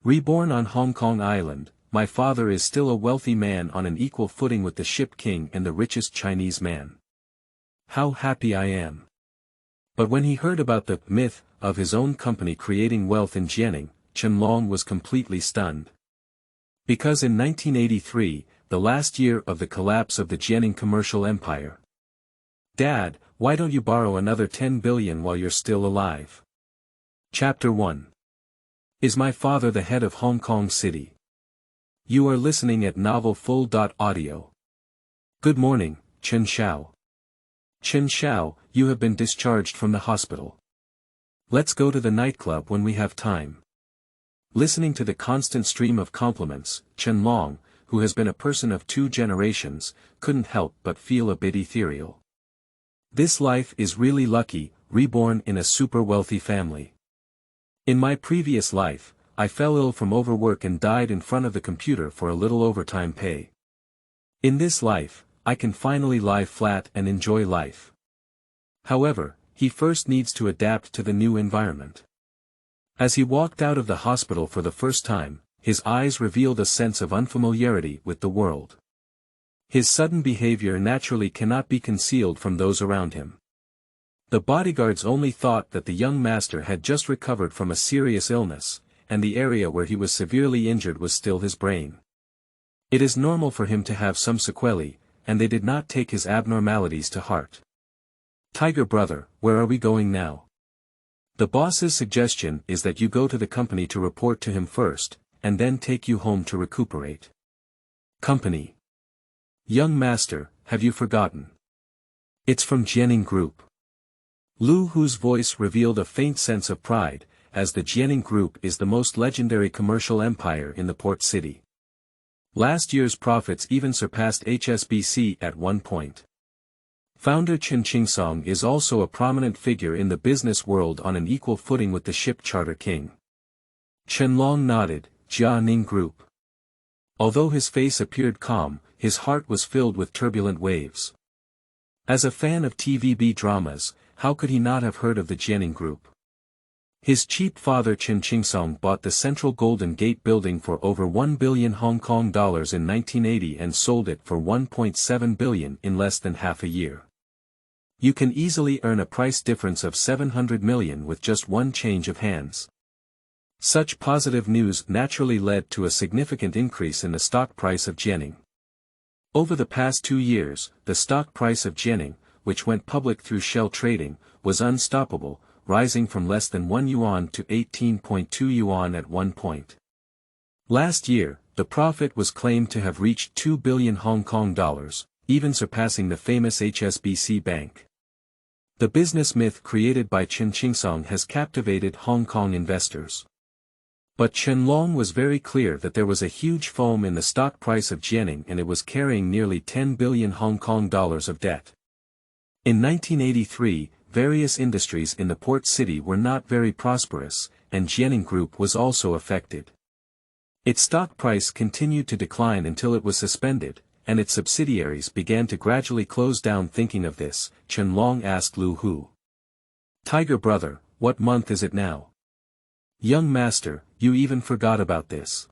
Reborn on Hong Kong Island, my father is still a wealthy man on an equal footing with the ship king and the richest Chinese man. How happy I am. But when he heard about the myth of his own company creating wealth in Jianing, Chen Long was completely stunned. Because in 1983, the last year of the collapse of the Jianing Commercial Empire. Dad, why don't you borrow another 10 billion while you're still alive? Chapter 1. Is my father the head of Hong Kong City? You are listening at Novel Full.audio. Good morning, Chen Xiao. Chen Xiao, you have been discharged from the hospital. Let's go to the nightclub when we have time. Listening to the constant stream of compliments, Chen Long, who has been a person of 2 generations, couldn't help but feel a bit ethereal. This life is really lucky, reborn in a super wealthy family. In my previous life, I fell ill from overwork and died in front of the computer for a little overtime pay. In this life, I can finally lie flat and enjoy life. However, he first needs to adapt to the new environment. As he walked out of the hospital for the first time, his eyes revealed a sense of unfamiliarity with the world. His sudden behavior naturally cannot be concealed from those around him. The bodyguards only thought that the young master had just recovered from a serious illness, and the area where he was severely injured was still his brain. It is normal for him to have some sequelae, and they did not take his abnormalities to heart. Tiger brother, where are we going now? The boss's suggestion is that you go to the company to report to him first, and then take you home to recuperate. Company. Young master, have you forgotten? It's from Jianing Group. Lu Hu's voice revealed a faint sense of pride, as the Jianing Group is the most legendary commercial empire in the port city. Last year's profits even surpassed HSBC at one point. Founder Qingsong is also a prominent figure in the business world on an equal footing with the ship charter king. Chen Long nodded, Jianing Group. Although his face appeared calm, his heart was filled with turbulent waves. As a fan of TVB dramas, how could he not have heard of the Jianing Group? His cheap father Qingsong bought the Central Golden Gate building for over 1 billion Hong Kong dollars in 1980 and sold it for 1.7 billion in less than half a year. You can easily earn a price difference of 700 million with just one change of hands. Such positive news naturally led to a significant increase in the stock price of Jianing. Over the past 2 years, the stock price of Jianing, which went public through shell trading, was unstoppable, rising from less than 1 yuan to 18.2 yuan at one point. Last year, the profit was claimed to have reached 2 billion Hong Kong dollars, even surpassing the famous HSBC Bank. The business myth created by Qingsong has captivated Hong Kong investors. But Chen Long was very clear that there was a huge foam in the stock price of Jianing and it was carrying nearly 10 billion Hong Kong dollars of debt. In 1983, various industries in the port city were not very prosperous, and Jianing Group was also affected. Its stock price continued to decline until it was suspended, and its subsidiaries began to gradually close down. Thinking of this, Chen Long asked Lu Hu. Tiger brother, what month is it now? Young master, you even forgot about this.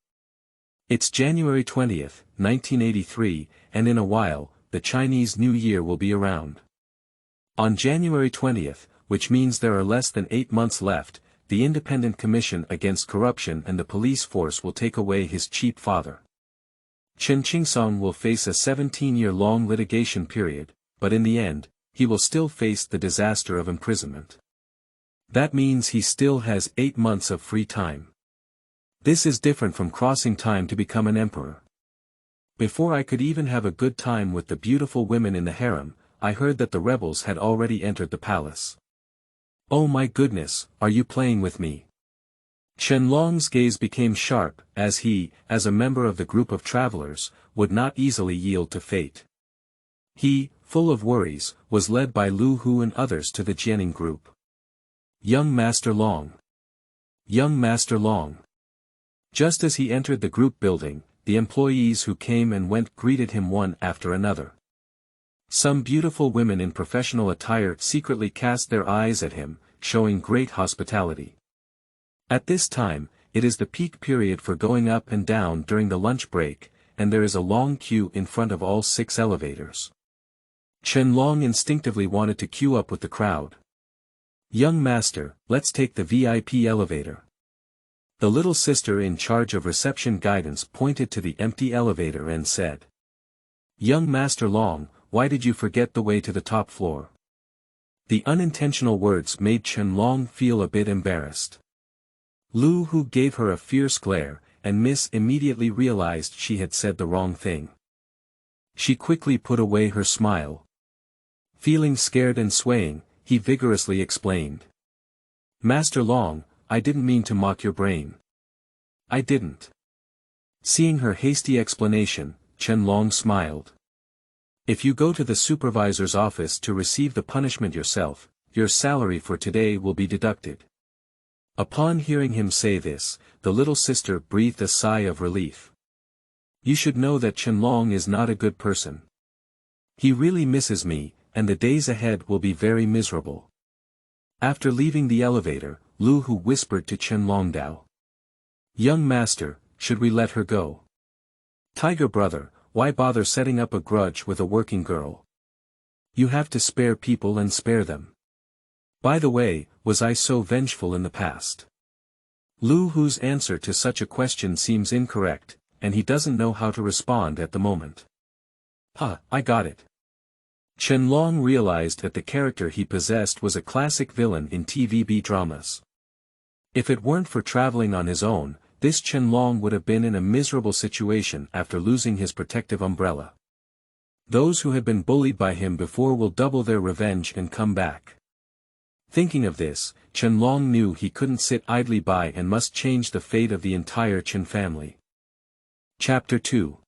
It's January 20th, 1983, and in a while, the Chinese New Year will be around. On January 20th, which means there are less than 8 months left, the Independent Commission Against Corruption and the police force will take away his cheap father. Qingsong will face a 17-year-long litigation period, but in the end, he will still face the disaster of imprisonment. That means he still has 8 months of free time. This is different from crossing time to become an emperor. Before I could even have a good time with the beautiful women in the harem, I heard that the rebels had already entered the palace. Oh my goodness, are you playing with me? Chen Long's gaze became sharp, as he, as a member of the group of travelers, would not easily yield to fate. He, full of worries, was led by Lu Hu and others to the Jianing Group. Young Master Long. Young Master Long. Just as he entered the group building, the employees who came and went greeted him one after another. Some beautiful women in professional attire secretly cast their eyes at him, showing great hospitality. At this time, it is the peak period for going up and down during the lunch break, and there is a long queue in front of all 6 elevators. Chen Long instinctively wanted to queue up with the crowd. "Young master, let's take the VIP elevator." The little sister in charge of reception guidance pointed to the empty elevator and said, "Young Master Long, why did you forget the way to the top floor?" The unintentional words made Chen Long feel a bit embarrassed. Lu Hu gave her a fierce glare, and Miss immediately realized she had said the wrong thing. She quickly put away her smile. Feeling scared and swaying, he vigorously explained. "Master Long, I didn't mean to mock your brain. I didn't." Seeing her hasty explanation, Chen Long smiled. "If you go to the supervisor's office to receive the punishment yourself, your salary for today will be deducted." Upon hearing him say this, the little sister breathed a sigh of relief. "You should know that Chen Long is not a good person. He really misses me, and the days ahead will be very miserable." After leaving the elevator, Lu Hu whispered to Chen Longdao. "Young master, should we let her go? Tiger brother, why bother setting up a grudge with a working girl? You have to spare people and spare them. By the way, was I so vengeful in the past?" Lu Hu's answer to such a question seems incorrect, and he doesn't know how to respond at the moment. I got it. Chen Long realized that the character he possessed was a classic villain in TVB dramas. If it weren't for traveling on his own, this Chen Long would have been in a miserable situation after losing his protective umbrella. Those who had been bullied by him before will double their revenge and come back. Thinking of this, Chen Long knew he couldn't sit idly by and must change the fate of the entire Chen family. Chapter 2.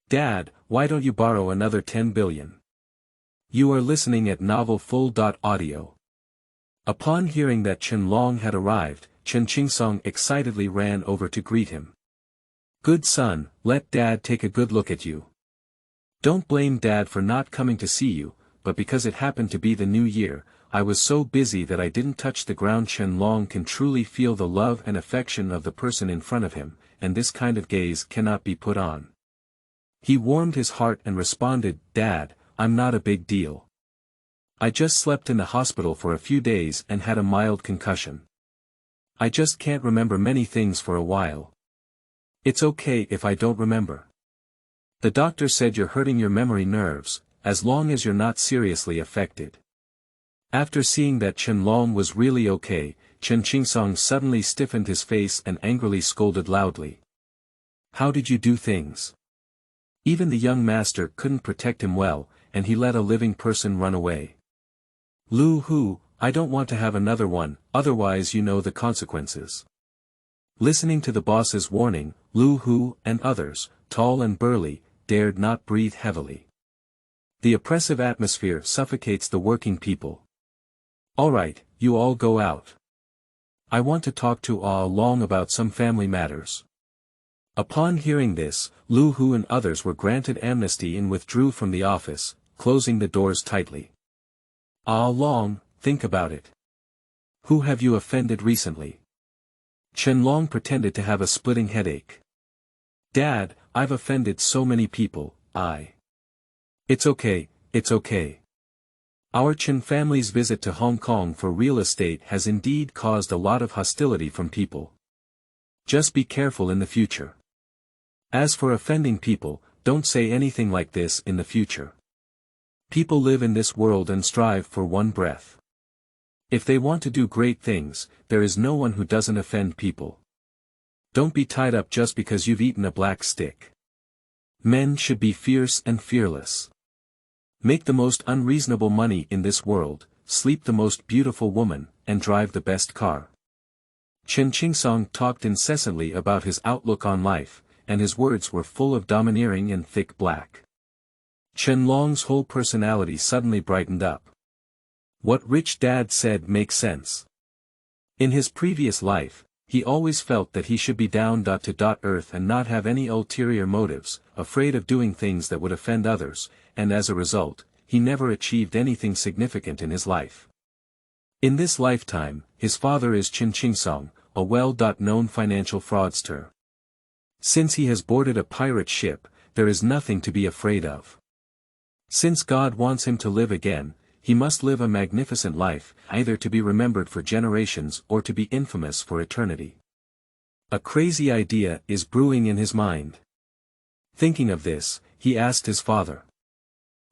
Dad, why don't you borrow another 10 billion? You are listening at Novel Full.audio. Upon hearing that Chen Long had arrived, Qingsong excitedly ran over to greet him. "Good son, let Dad take a good look at you. Don't blame Dad for not coming to see you, but because it happened to be the new year, I was so busy that I didn't touch the ground." Chen Long can truly feel the love and affection of the person in front of him, and this kind of gaze cannot be put on. He warmed his heart and responded, "Dad, I'm not a big deal. I just slept in the hospital for a few days and had a mild concussion. I just can't remember many things for a while. It's okay if I don't remember. The doctor said you're hurting your memory nerves, as long as you're not seriously affected." After seeing that Chen Long was really okay, Qingsong suddenly stiffened his face and angrily scolded loudly. "How did you do things? Even the young master couldn't protect him well, and he let a living person run away. Lu Hu, I don't want to have another one, otherwise you know the consequences." Listening to the boss's warning, Lu Hu and others, tall and burly, dared not breathe heavily. The oppressive atmosphere suffocates the working people. "Alright, you all go out. I want to talk to Long about some family matters." Upon hearing this, Lu Hu and others were granted amnesty and withdrew from the office, closing the doors tightly. Long, think about it. Who have you offended recently?" Chen Long pretended to have a splitting headache. "Dad, I've offended so many people, It's okay, it's okay. Our Chen family's visit to Hong Kong for real estate has indeed caused a lot of hostility from people. Just be careful in the future. As for offending people, don't say anything like this in the future. People live in this world and strive for one breath. If they want to do great things, there is no one who doesn't offend people. Don't be tied up just because you've eaten a black stick. Men should be fierce and fearless. Make the most unreasonable money in this world, sleep the most beautiful woman, and drive the best car." Qingsong talked incessantly about his outlook on life, and his words were full of domineering and thick black. Chen Long's whole personality suddenly brightened up. What Rich Dad said makes sense. In his previous life, he always felt that he should be down to earth and not have any ulterior motives, afraid of doing things that would offend others, and as a result, he never achieved anything significant in his life. In this lifetime, his father is Qingsong, a well-known financial fraudster. Since he has boarded a pirate ship, there is nothing to be afraid of. Since God wants him to live again, he must live a magnificent life, either to be remembered for generations or to be infamous for eternity. A crazy idea is brewing in his mind. Thinking of this, he asked his father.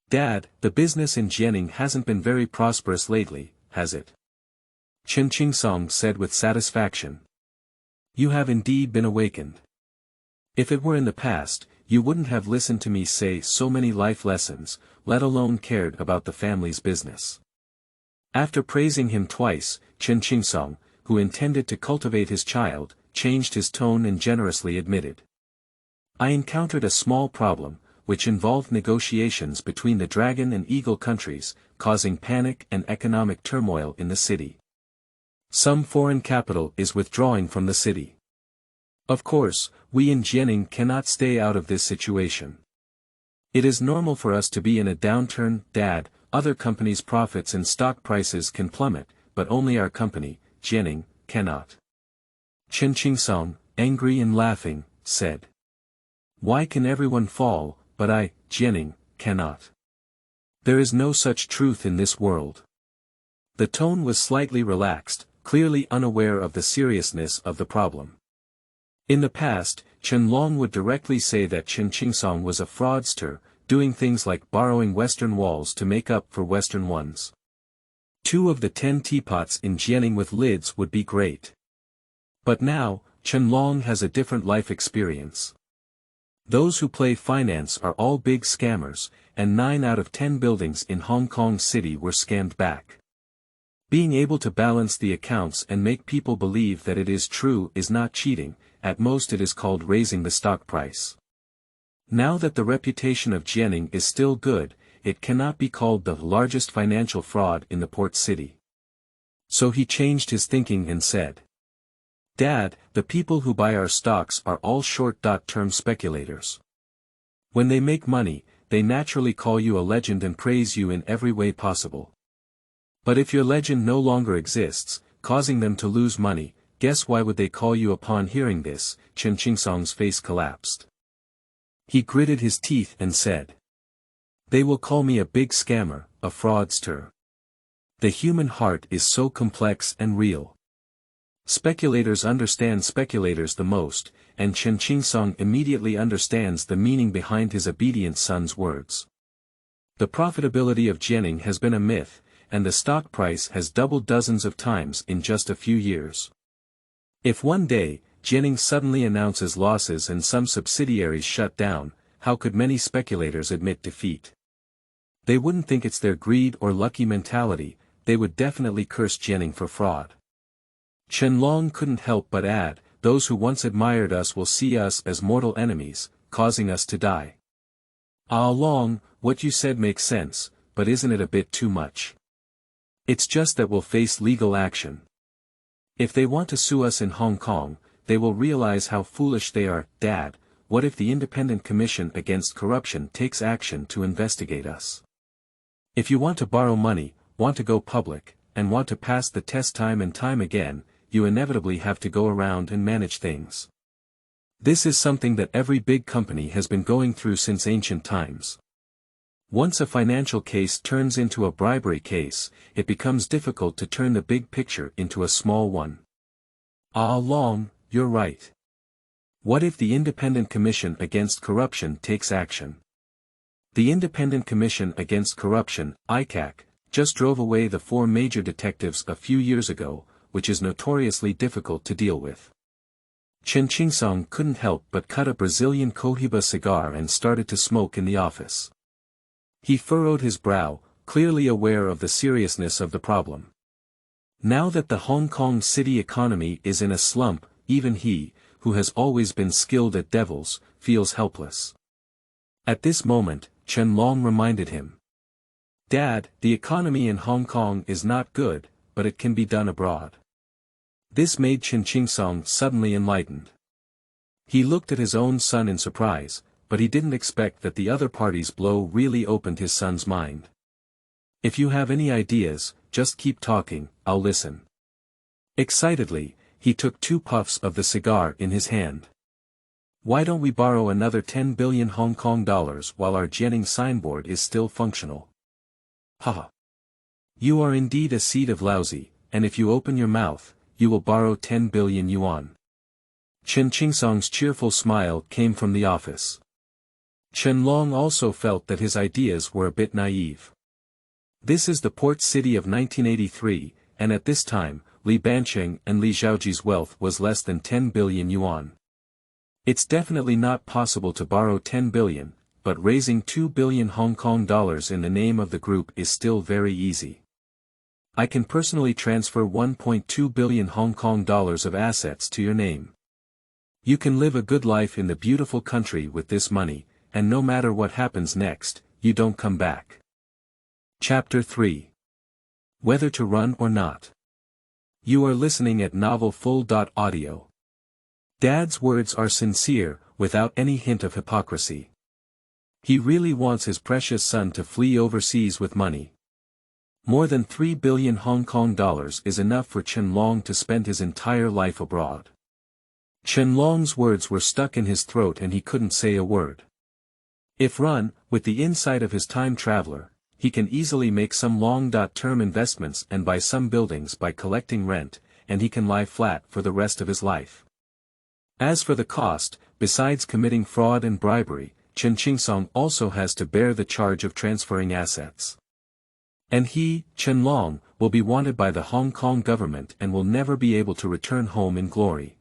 "Dad, the business in Jianing hasn't been very prosperous lately, has it?" Qingsong said with satisfaction. "You have indeed been awakened. If it were in the past, you wouldn't have listened to me say so many life lessons, let alone cared about the family's business." After praising him twice, Qingsong, who intended to cultivate his child, changed his tone and generously admitted. "I encountered a small problem, which involved negotiations between the Dragon and Eagle countries, causing panic and economic turmoil in the city. Some foreign capital is withdrawing from the city. Of course, we in Jianing cannot stay out of this situation. It is normal for us to be in a downturn, Dad. Other companies' profits and stock prices can plummet, but only our company, Jianing, cannot." Qingsong, angry and laughing, said. "Why can everyone fall, but I, Jianing, cannot? There is no such truth in this world." The tone was slightly relaxed, clearly unaware of the seriousness of the problem. In the past, Chen Long would directly say that Qingsong was a fraudster, doing things like borrowing Western walls to make up for Western ones. 2 of the 10 teapots in Jianing with lids would be great. But now, Chen Long has a different life experience. Those who play finance are all big scammers, and 9 out of 10 buildings in Hong Kong City were scammed back. Being able to balance the accounts and make people believe that it is true is not cheating, at most it is called raising the stock price. Now that the reputation of Jianing is still good, it cannot be called the largest financial fraud in the port city. So he changed his thinking and said, "Dad, the people who buy our stocks are all short-term speculators. When they make money, they naturally call you a legend and praise you in every way possible. But if your legend no longer exists, causing them to lose money, guess why would they call you?" Upon hearing this, Qingsong's face collapsed. He gritted his teeth and said, "They will call me a big scammer, a fraudster. The human heart is so complex and real. Speculators understand speculators the most, and Qingsong immediately understands the meaning behind his obedient son's words. The profitability of Jianing has been a myth, and the stock price has doubled dozens of times in just a few years. If one day, Jianing suddenly announces losses and some subsidiaries shut down, how could many speculators admit defeat? They wouldn't think it's their greed or lucky mentality, they would definitely curse Jianing for fraud." Chen Long couldn't help but add, "Those who once admired us will see us as mortal enemies, causing us to die." Long, what you said makes sense, but isn't it a bit too much? It's just that we'll face legal action. If they want to sue us in Hong Kong, they will realize how foolish they are. Dad, what if the Independent Commission Against Corruption takes action to investigate us? If you want to borrow money, want to go public, and want to pass the test time and time again, you inevitably have to go around and manage things. This is something that every big company has been going through since ancient times. Once a financial case turns into a bribery case, it becomes difficult to turn the big picture into a small one. Long, you're right. What if the Independent Commission Against Corruption takes action? The Independent Commission Against Corruption, ICAC, just drove away the 4 major detectives a few years ago, which is notoriously difficult to deal with. Qingsong couldn't help but cut a Brazilian Cohiba cigar and started to smoke in the office. He furrowed his brow, clearly aware of the seriousness of the problem. Now that the Hong Kong city economy is in a slump, even he, who has always been skilled at devils, feels helpless. At this moment, Chen Long reminded him. "Dad, the economy in Hong Kong is not good, but it can be done abroad." This made Qingsong suddenly enlightened. He looked at his own son in surprise, but he didn't expect that the other party's blow really opened his son's mind. "If you have any ideas, just keep talking, I'll listen." Excitedly, he took 2 puffs of the cigar in his hand. Why don't we borrow another 10 billion Hong Kong dollars while our Jianing signboard is still functional? Haha. You are indeed a seed of lousy, and if you open your mouth, you will borrow 10 billion yuan. Qingsong's cheerful smile came from the office. Chen Long also felt that his ideas were a bit naive. This is the port city of 1983, and at this time, Li Banqing and Li Xiaoji's wealth was less than 10 billion yuan. It's definitely not possible to borrow 10 billion, but raising 2 billion Hong Kong dollars in the name of the group is still very easy. I can personally transfer 1.2 billion Hong Kong dollars of assets to your name. You can live a good life in the beautiful country with this money, and no matter what happens next, you don't come back. Chapter 3. Whether to run or not. You are listening at novelfull.audio. Dad's words are sincere, without any hint of hypocrisy. He really wants his precious son to flee overseas with money. More than 3 billion Hong Kong dollars is enough for Chen Long to spend his entire life abroad. Chen Long's words were stuck in his throat and he couldn't say a word. If run, with the insight of his time traveler, he can easily make some long-term investments and buy some buildings by collecting rent, and he can lie flat for the rest of his life. As for the cost, besides committing fraud and bribery, Qingsong also has to bear the charge of transferring assets. And he, Chen Long, will be wanted by the Hong Kong government and will never be able to return home in glory.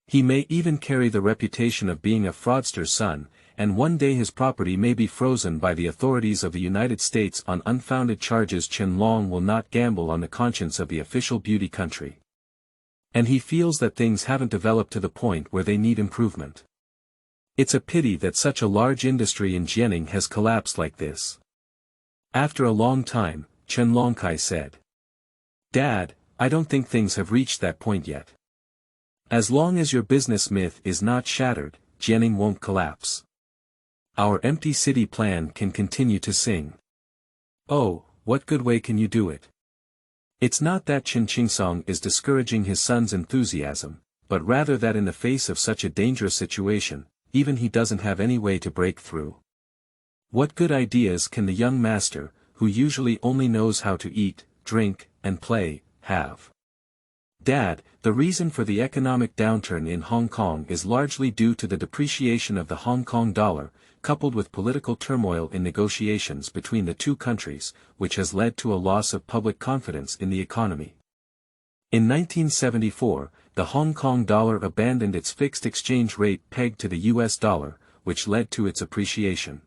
He may even carry the reputation of being a fraudster's son, and one day his property may be frozen by the authorities of the United States on unfounded charges. Chen Long will not gamble on the conscience of the official beauty country. And he feels that things haven't developed to the point where they need improvement. It's a pity that such a large industry in Jianing has collapsed like this. After a long time, Chen Longkai said. Dad, I don't think things have reached that point yet. As long as your business myth is not shattered, Jianing won't collapse. Our empty city plan can continue to sing. Oh, what good way can you do it? It's not that Qingsong is discouraging his son's enthusiasm, but rather that in the face of such a dangerous situation, even he doesn't have any way to break through. What good ideas can the young master, who usually only knows how to eat, drink, and play, have? Dad, the reason for the economic downturn in Hong Kong is largely due to the depreciation of the Hong Kong dollar, coupled with political turmoil in negotiations between the two countries, which has led to a loss of public confidence in the economy. In 1974, the Hong Kong dollar abandoned its fixed exchange rate pegged to the US dollar, which led to its appreciation.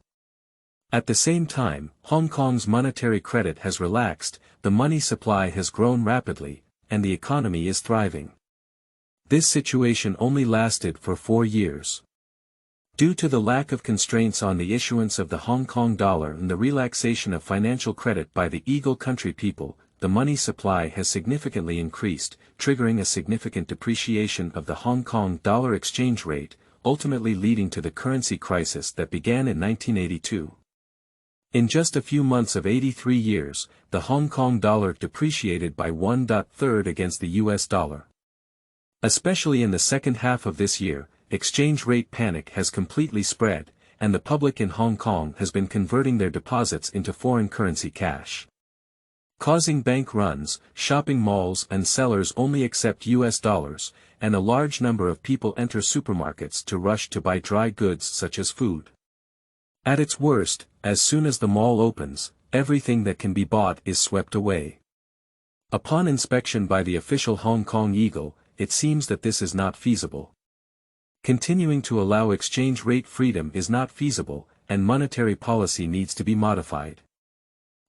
At the same time, Hong Kong's monetary credit has relaxed, the money supply has grown rapidly, and the economy is thriving. This situation only lasted for 4 years. Due to the lack of constraints on the issuance of the Hong Kong dollar and the relaxation of financial credit by the Eagle country people, the money supply has significantly increased, triggering a significant depreciation of the Hong Kong dollar exchange rate, ultimately leading to the currency crisis that began in 1982. In just a few months of 83 years, the Hong Kong dollar depreciated by 1/3 against the US dollar. Especially in the second half of this year, exchange rate panic has completely spread, and the public in Hong Kong has been converting their deposits into foreign currency cash. Causing bank runs, shopping malls and sellers only accept US dollars, and a large number of people enter supermarkets to rush to buy dry goods such as food. At its worst, as soon as the mall opens, everything that can be bought is swept away. Upon inspection by the official Hong Kong Eagle, it seems that this is not feasible. Continuing to allow exchange rate freedom is not feasible, and monetary policy needs to be modified.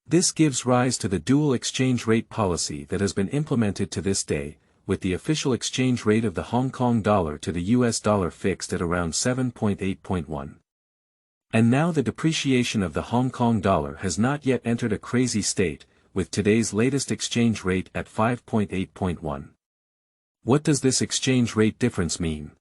This gives rise to the dual exchange rate policy that has been implemented to this day, with the official exchange rate of the Hong Kong dollar to the US dollar fixed at around 7.8.1. And now the depreciation of the Hong Kong dollar has not yet entered a crazy state, with today's latest exchange rate at 5.8.1. What does this exchange rate difference mean?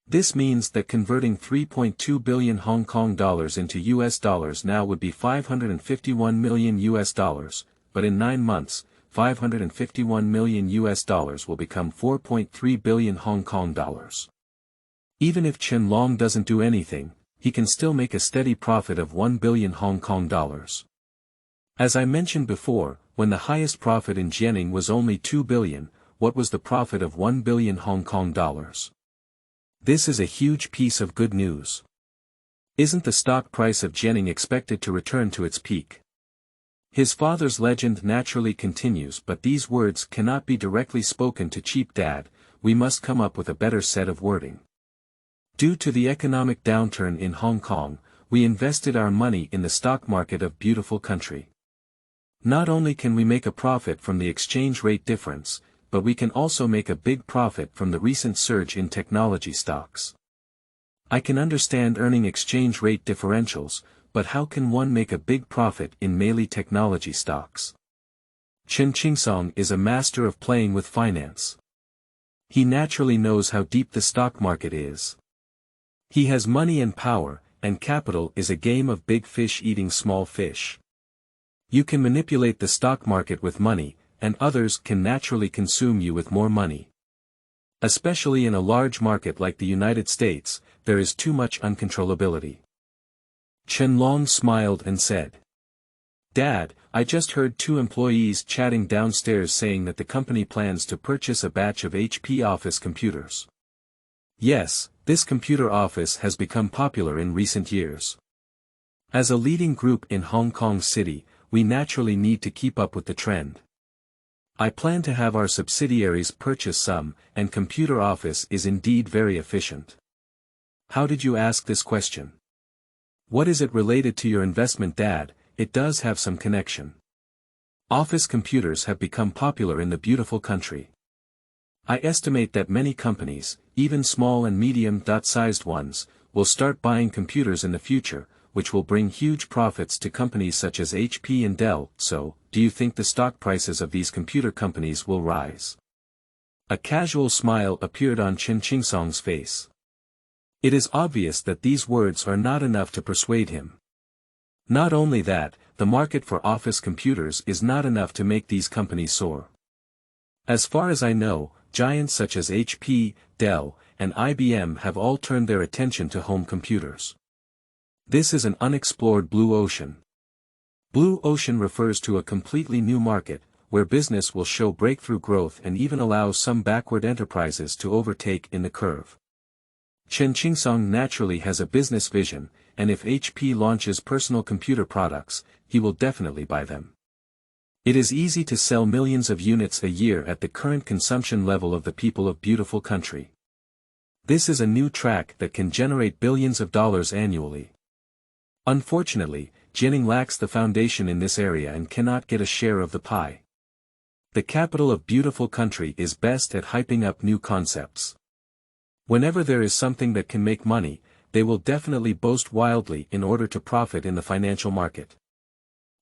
This means that converting 3.2 billion Hong Kong dollars into US dollars now would be 551 million US dollars, but in 9 months, $551 million will become 4.3 billion Hong Kong dollars. Even if Chen Long doesn't do anything, he can still make a steady profit of 1 billion Hong Kong dollars. As I mentioned before, when the highest profit in Jianing was only 2 billion, what was the profit of 1 billion Hong Kong dollars? This is a huge piece of good news. Isn't the stock price of Jianing expected to return to its peak? His father's legend naturally continues, but these words cannot be directly spoken to cheap dad. We must come up with a better set of wording. Due to the economic downturn in Hong Kong, we invested our money in the stock market of beautiful country. Not only can we make a profit from the exchange rate difference, but we can also make a big profit from the recent surge in technology stocks. I can understand earning exchange rate differentials, but how can one make a big profit in mainly technology stocks? Qingsong is a master of playing with finance. He naturally knows how deep the stock market is. He has money and power, and capital is a game of big fish eating small fish. You can manipulate the stock market with money, and others can naturally consume you with more money. Especially in a large market like the United States, there is too much uncontrollability. Chen Long smiled and said, "Dad, I just heard 2 employees chatting downstairs saying that the company plans to purchase a batch of HP office computers." Yes, this computer office has become popular in recent years. As a leading group in Hong Kong City, we naturally need to keep up with the trend. I plan to have our subsidiaries purchase some, and computer office is indeed very efficient. How did you ask this question? What is it related to your investment, Dad? It does have some connection. Office computers have become popular in the beautiful country. I estimate that many companies, even small and medium-sized ones, will start buying computers in the future, which will bring huge profits to companies such as HP and Dell. So, do you think the stock prices of these computer companies will rise? A casual smile appeared on Qingsong's face. It is obvious that these words are not enough to persuade him. Not only that, the market for office computers is not enough to make these companies soar. As far as I know, giants such as HP, Dell, and IBM have all turned their attention to home computers. This is an unexplored blue ocean. Blue ocean refers to a completely new market, where business will show breakthrough growth and even allow some backward enterprises to overtake in the curve. Qingsong naturally has a business vision, and if HP launches personal computer products, he will definitely buy them. It is easy to sell millions of units a year at the current consumption level of the people of beautiful country. This is a new track that can generate billions of dollars annually. Unfortunately, Jianing lacks the foundation in this area and cannot get a share of the pie. The capital of beautiful country is best at hyping up new concepts. Whenever there is something that can make money, they will definitely boast wildly in order to profit in the financial market.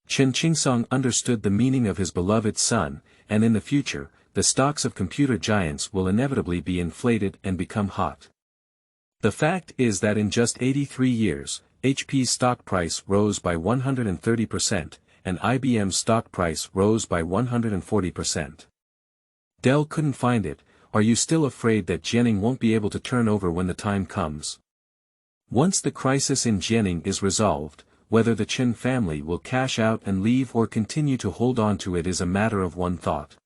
Qingsong understood the meaning of his beloved son, and in the future, the stocks of computer giants will inevitably be inflated and become hot. The fact is that in just 83 years, HP's stock price rose by 130%, and IBM's stock price rose by 140%. Dell couldn't find it. Are you still afraid that Jianing won't be able to turn over when the time comes? Once the crisis in Jianing is resolved, whether the Chen family will cash out and leave or continue to hold on to it is a matter of one thought.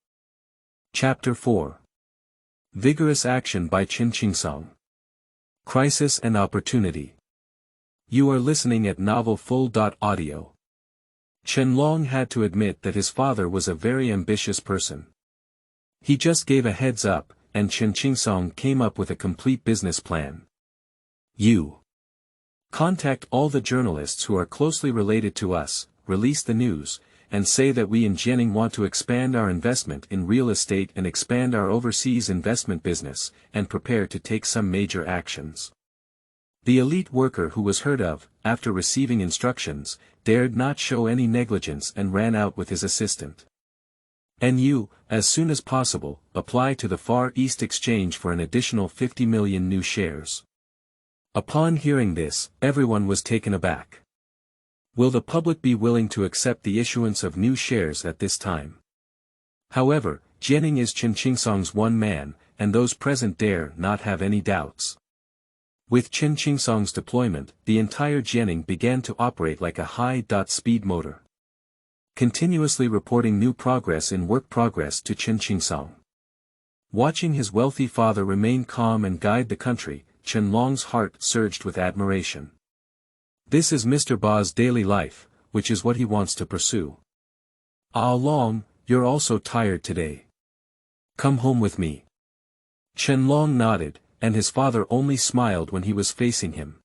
Chapter 4. Vigorous Action by Qingsong. Crisis and Opportunity. You are listening at novelfull.audio. Chen Long had to admit that his father was a very ambitious person. He just gave a heads up, and Qingsong came up with a complete business plan. You contact all the journalists who are closely related to us, release the news, and say that we in Jianing want to expand our investment in real estate and expand our overseas investment business, and prepare to take some major actions. The elite worker who was heard of, after receiving instructions, dared not show any negligence and ran out with his assistant. And you, as soon as possible, apply to the Far East Exchange for an additional 50 million new shares. Upon hearing this, everyone was taken aback. Will the public be willing to accept the issuance of new shares at this time? However, Jianing is Qingsong's one man, and those present dare not have any doubts. With Qingsong's deployment, the entire Jianing began to operate like a high-speed motor, continuously reporting new progress in work progress to Qingsong. Watching his wealthy father remain calm and guide the country, Chen Long's heart surged with admiration. This is Mr. Ba's daily life, which is what he wants to pursue. Ah Long, you're also tired today. Come home with me. Chen Long nodded, and his father only smiled when he was facing him.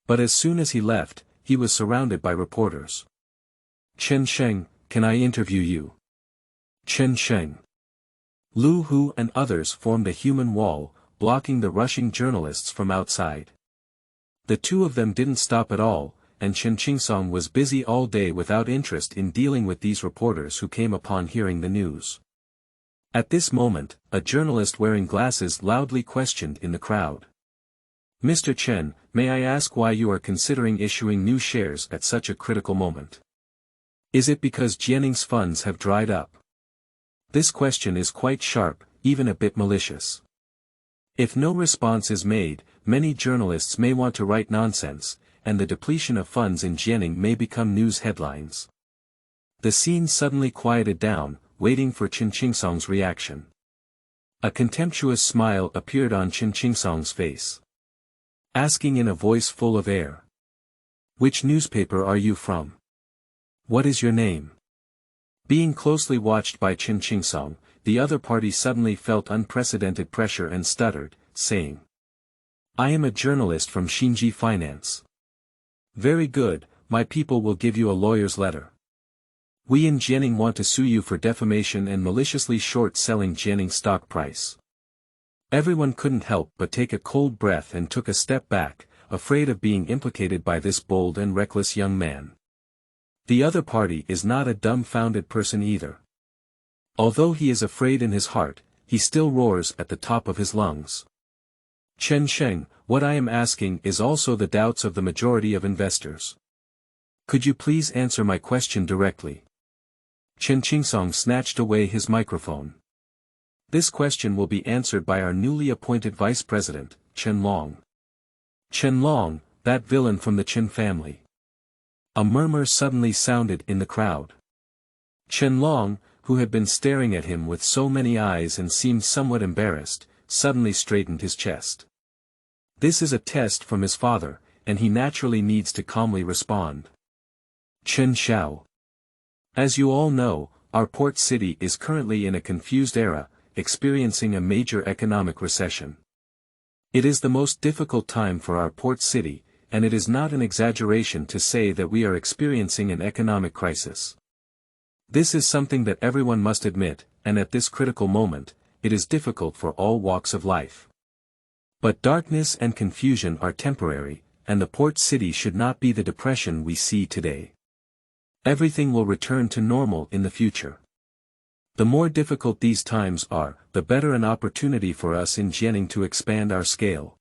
But as soon as he left, he was surrounded by reporters. Chen Sheng, can I interview you? Chen Sheng. Lu Hu and others formed a human wall, blocking the rushing journalists from outside. The two of them didn't stop at all, and Qingsong was busy all day without interest in dealing with these reporters who came upon hearing the news. At this moment, a journalist wearing glasses loudly questioned in the crowd. Mr. Chen, may I ask why you are considering issuing new shares at such a critical moment? Is it because Jianing's funds have dried up? This question is quite sharp, even a bit malicious. If no response is made, many journalists may want to write nonsense, and the depletion of funds in Jianing may become news headlines. The scene suddenly quieted down, waiting for Qingsong's reaction. A contemptuous smile appeared on Qingsong's face. Asking in a voice full of air. Which newspaper are you from? What is your name? Being closely watched by Qingsong, the other party suddenly felt unprecedented pressure and stuttered, saying, I am a journalist from Xinji Finance. Very good, my people will give you a lawyer's letter. We in Jianing want to sue you for defamation and maliciously short-selling Jianing's stock price. Everyone couldn't help but take a cold breath and took a step back, afraid of being implicated by this bold and reckless young man. The other party is not a dumbfounded person either. Although he is afraid in his heart, he still roars at the top of his lungs. Chen Sheng, what I am asking is also the doubts of the majority of investors. Could you please answer my question directly? Qingsong snatched away his microphone. This question will be answered by our newly appointed vice president, Chen Long. Chen Long, that villain from the Chen family. A murmur suddenly sounded in the crowd. Chen Long, who had been staring at him with so many eyes and seemed somewhat embarrassed, suddenly straightened his chest. This is a test from his father, and he naturally needs to calmly respond. Chen Xiao. As you all know, our port city is currently in a confused era, experiencing a major economic recession. It is the most difficult time for our port city, and it is not an exaggeration to say that we are experiencing an economic crisis. This is something that everyone must admit, and at this critical moment, it is difficult for all walks of life. But darkness and confusion are temporary, and the port city should not be the depression we see today. Everything will return to normal in the future. The more difficult these times are, the better an opportunity for us in Jianing to expand our scale.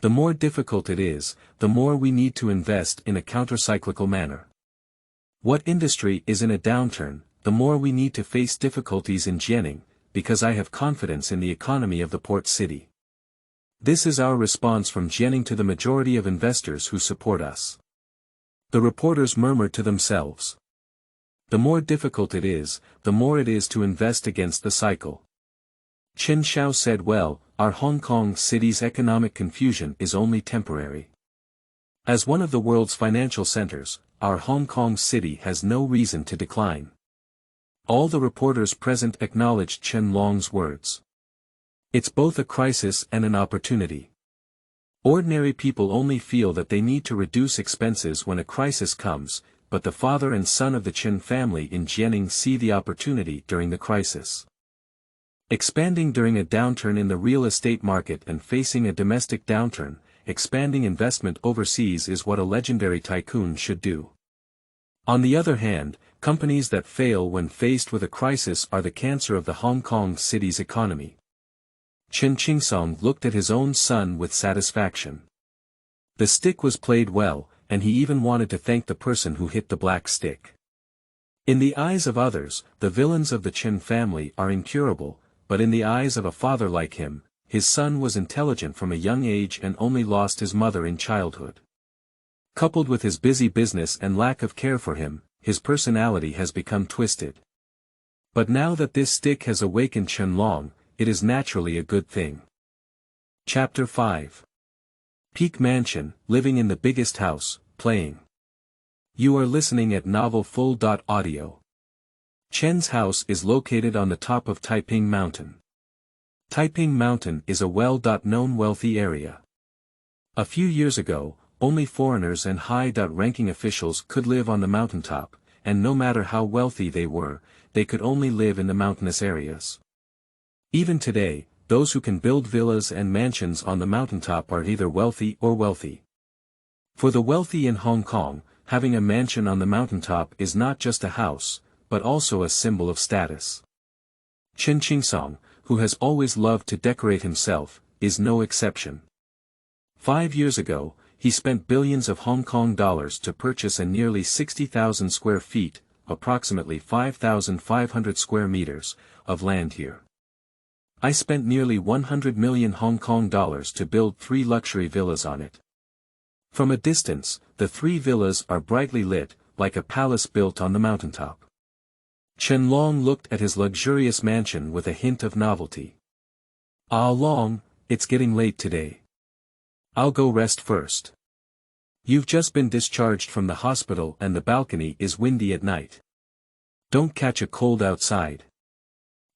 The more difficult it is, the more we need to invest in a countercyclical manner. What industry is in a downturn, the more we need to face difficulties in Jianing, because I have confidence in the economy of the port city. This is our response from Jianing to the majority of investors who support us. The reporters murmured to themselves. The more difficult it is, the more it is to invest against the cycle. Chen Xiao said, well, our Hong Kong city's economic confusion is only temporary. As one of the world's financial centers, our Hong Kong city has no reason to decline. All the reporters present acknowledged Chen Long's words. It's both a crisis and an opportunity. Ordinary people only feel that they need to reduce expenses when a crisis comes, but the father and son of the Chen family in Jianing see the opportunity during the crisis. Expanding during a downturn in the real estate market and facing a domestic downturn, expanding investment overseas is what a legendary tycoon should do. On the other hand, companies that fail when faced with a crisis are the cancer of the Hong Kong city's economy. Qingsong looked at his own son with satisfaction. The stick was played well, and he even wanted to thank the person who hit the black stick. In the eyes of others, the villains of the Chen family are incurable, but in the eyes of a father like him, his son was intelligent from a young age and only lost his mother in childhood. Coupled with his busy business and lack of care for him, his personality has become twisted. But now that this stick has awakened Chen Long, it is naturally a good thing. Chapter 5. Peak Mansion, living in the biggest house, playing. You are listening at Novel Full. Audio. Chen's house is located on the top of Taiping Mountain. Taiping Mountain is a well-known wealthy area. A few years ago, only foreigners and high-ranking officials could live on the mountaintop, and no matter how wealthy they were, they could only live in the mountainous areas. Even today, those who can build villas and mansions on the mountaintop are either wealthy or wealthy. For the wealthy in Hong Kong, having a mansion on the mountaintop is not just a house, but also a symbol of status. Qingsong, who has always loved to decorate himself, is no exception. 5 years ago, he spent billions of Hong Kong dollars to purchase a nearly 60,000 square feet, approximately 5,500 square meters, of land here. I spent nearly 100 million Hong Kong dollars to build 3 luxury villas on it. From a distance, the 3 villas are brightly lit, like a palace built on the mountaintop. Chen Long looked at his luxurious mansion with a hint of novelty. "Ah Long, it's getting late today. I'll go rest first. You've just been discharged from the hospital and the balcony is windy at night. Don't catch a cold outside."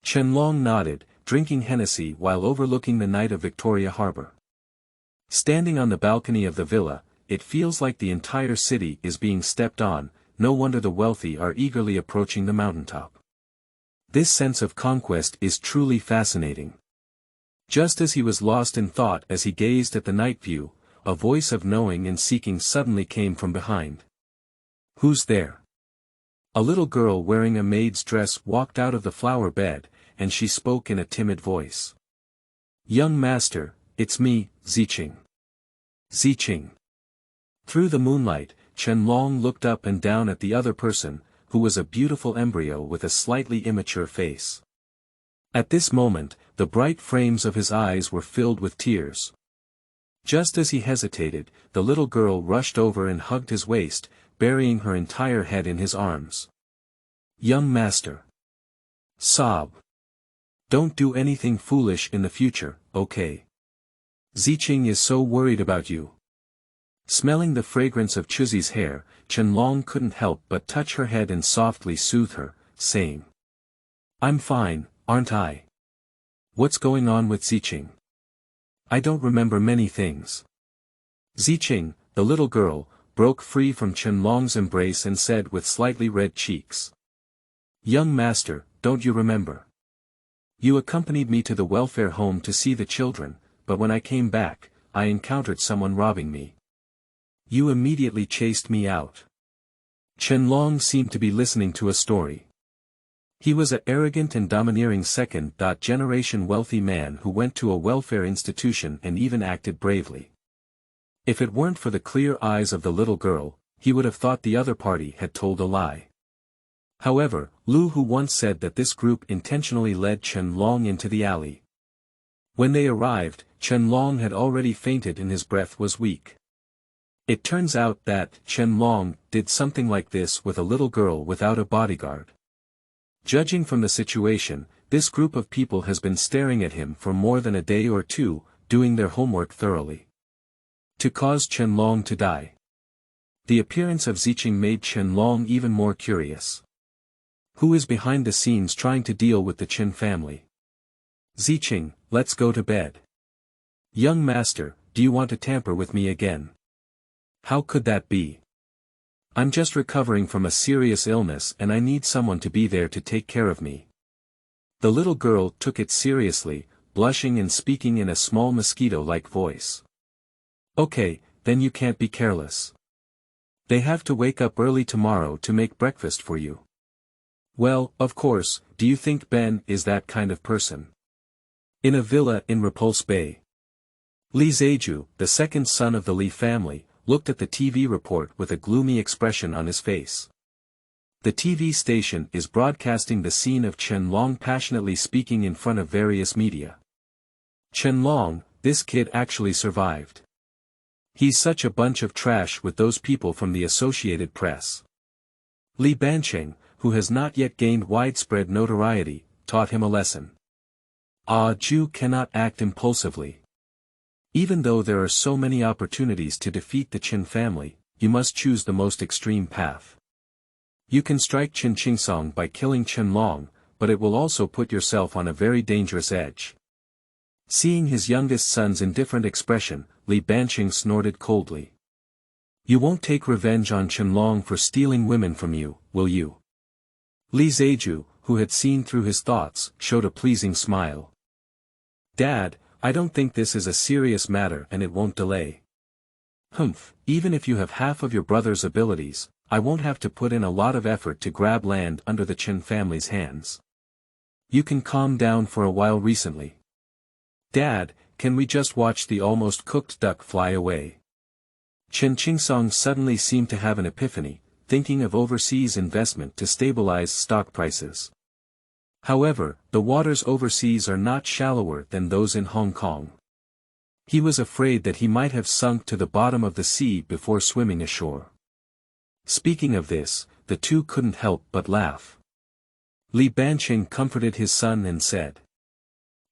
Chen Long nodded, drinking Hennessy while overlooking the night of Victoria Harbor. Standing on the balcony of the villa, it feels like the entire city is being stepped on. No wonder the wealthy are eagerly approaching the mountaintop. This sense of conquest is truly fascinating. Just as he was lost in thought as he gazed at the night view, a voice of knowing and seeking suddenly came from behind. "Who's there?" A little girl wearing a maid's dress walked out of the flower bed, and she spoke in a timid voice. "Young master, it's me, Ziqing." Ziqing. Through the moonlight, Chen Long looked up and down at the other person, who was a beautiful embryo with a slightly immature face. At this moment, the bright frames of his eyes were filled with tears. Just as he hesitated, the little girl rushed over and hugged his waist, burying her entire head in his arms. "Young master. Sob. Don't do anything foolish in the future, okay? Ziqing is so worried about you." Smelling the fragrance of Chuzi's hair, Chen Long couldn't help but touch her head and softly soothe her, saying, "I'm fine, aren't I? What's going on with Ziqing? I don't remember many things." Ziqing, the little girl, broke free from Chen Long's embrace and said with slightly red cheeks. "Young master, don't you remember? You accompanied me to the welfare home to see the children, but when I came back, I encountered someone robbing me. You immediately chased me out." Chen Long seemed to be listening to a story. He was an arrogant and domineering second-generation wealthy man who went to a welfare institution and even acted bravely. If it weren't for the clear eyes of the little girl, he would have thought the other party had told a lie. However, Lu Hu once said that this group intentionally led Chen Long into the alley. When they arrived, Chen Long had already fainted and his breath was weak. It turns out that Chen Long did something like this with a little girl without a bodyguard. Judging from the situation, this group of people has been staring at him for more than a day or two, doing their homework thoroughly. To cause Chen Long to die. The appearance of Ziqing made Chen Long even more curious. Who is behind the scenes trying to deal with the Chen family? "Ziqing, let's go to bed." "Young master, do you want to tamper with me again?" "How could that be? I'm just recovering from a serious illness and I need someone to be there to take care of me." The little girl took it seriously, blushing and speaking in a small mosquito-like voice. "Okay, then you can't be careless. They have to wake up early tomorrow to make breakfast for you." "Well, of course, do you think Ben is that kind of person?" In a villa in Repulse Bay. Li Zeju, the second son of the Li family, looked at the TV report with a gloomy expression on his face. The TV station is broadcasting the scene of Chen Long passionately speaking in front of various media. Chen Long, this kid actually survived. He's such a bunch of trash with those people from the Associated Press. Li Banqing, who has not yet gained widespread notoriety, taught him a lesson. A Jew cannot act impulsively. Even though there are so many opportunities to defeat the Chen family, you must choose the most extreme path. You can strike Qingsong by killing Chen Long, but it will also put yourself on a very dangerous edge. Seeing his youngest son's indifferent expression, Li Banqing snorted coldly. You won't take revenge on Chen Long for stealing women from you, will you? Li Ziju, who had seen through his thoughts, showed a pleasing smile. Dad, I don't think this is a serious matter and it won't delay. Humph, even if you have half of your brother's abilities, I won't have to put in a lot of effort to grab land under the Chen family's hands. You can calm down for a while recently. Dad, can we just watch the almost cooked duck fly away? Qingsong suddenly seemed to have an epiphany, thinking of overseas investment to stabilize stock prices. However, the waters overseas are not shallower than those in Hong Kong. He was afraid that he might have sunk to the bottom of the sea before swimming ashore. Speaking of this, the two couldn't help but laugh. Li Banqing comforted his son and said,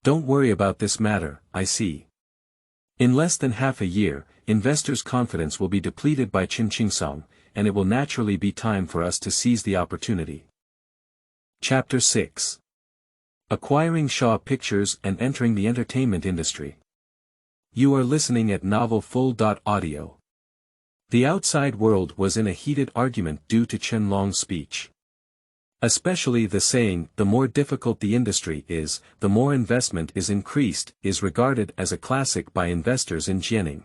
"Don't worry about this matter, I see. In less than half a year, investors' confidence will be depleted by Qingsong, and it will naturally be time for us to seize the opportunity." Chapter 6. Acquiring Shaw Pictures and entering the entertainment industry. You are listening at Novel Full.audio. The outside world was in a heated argument due to Chen Long's speech. Especially the saying, "the more difficult the industry is, the more investment is increased," is regarded as a classic by investors in Jianing.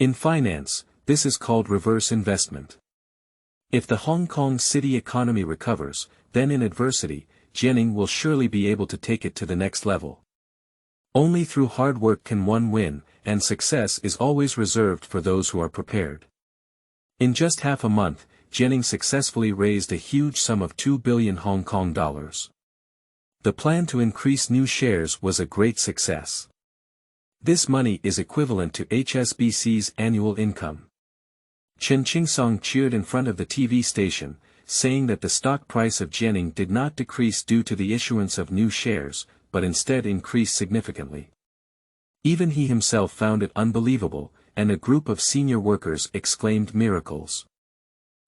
In finance, this is called reverse investment. If the Hong Kong city economy recovers, then in adversity, Jianing will surely be able to take it to the next level. Only through hard work can one win, and success is always reserved for those who are prepared. In just half a month, Jianing successfully raised a huge sum of 2 billion Hong Kong dollars. The plan to increase new shares was a great success. This money is equivalent to HSBC's annual income. Qingsong cheered in front of the TV station, saying that the stock price of Jianing did not decrease due to the issuance of new shares, but instead increased significantly. Even he himself found it unbelievable, and a group of senior workers exclaimed miracles.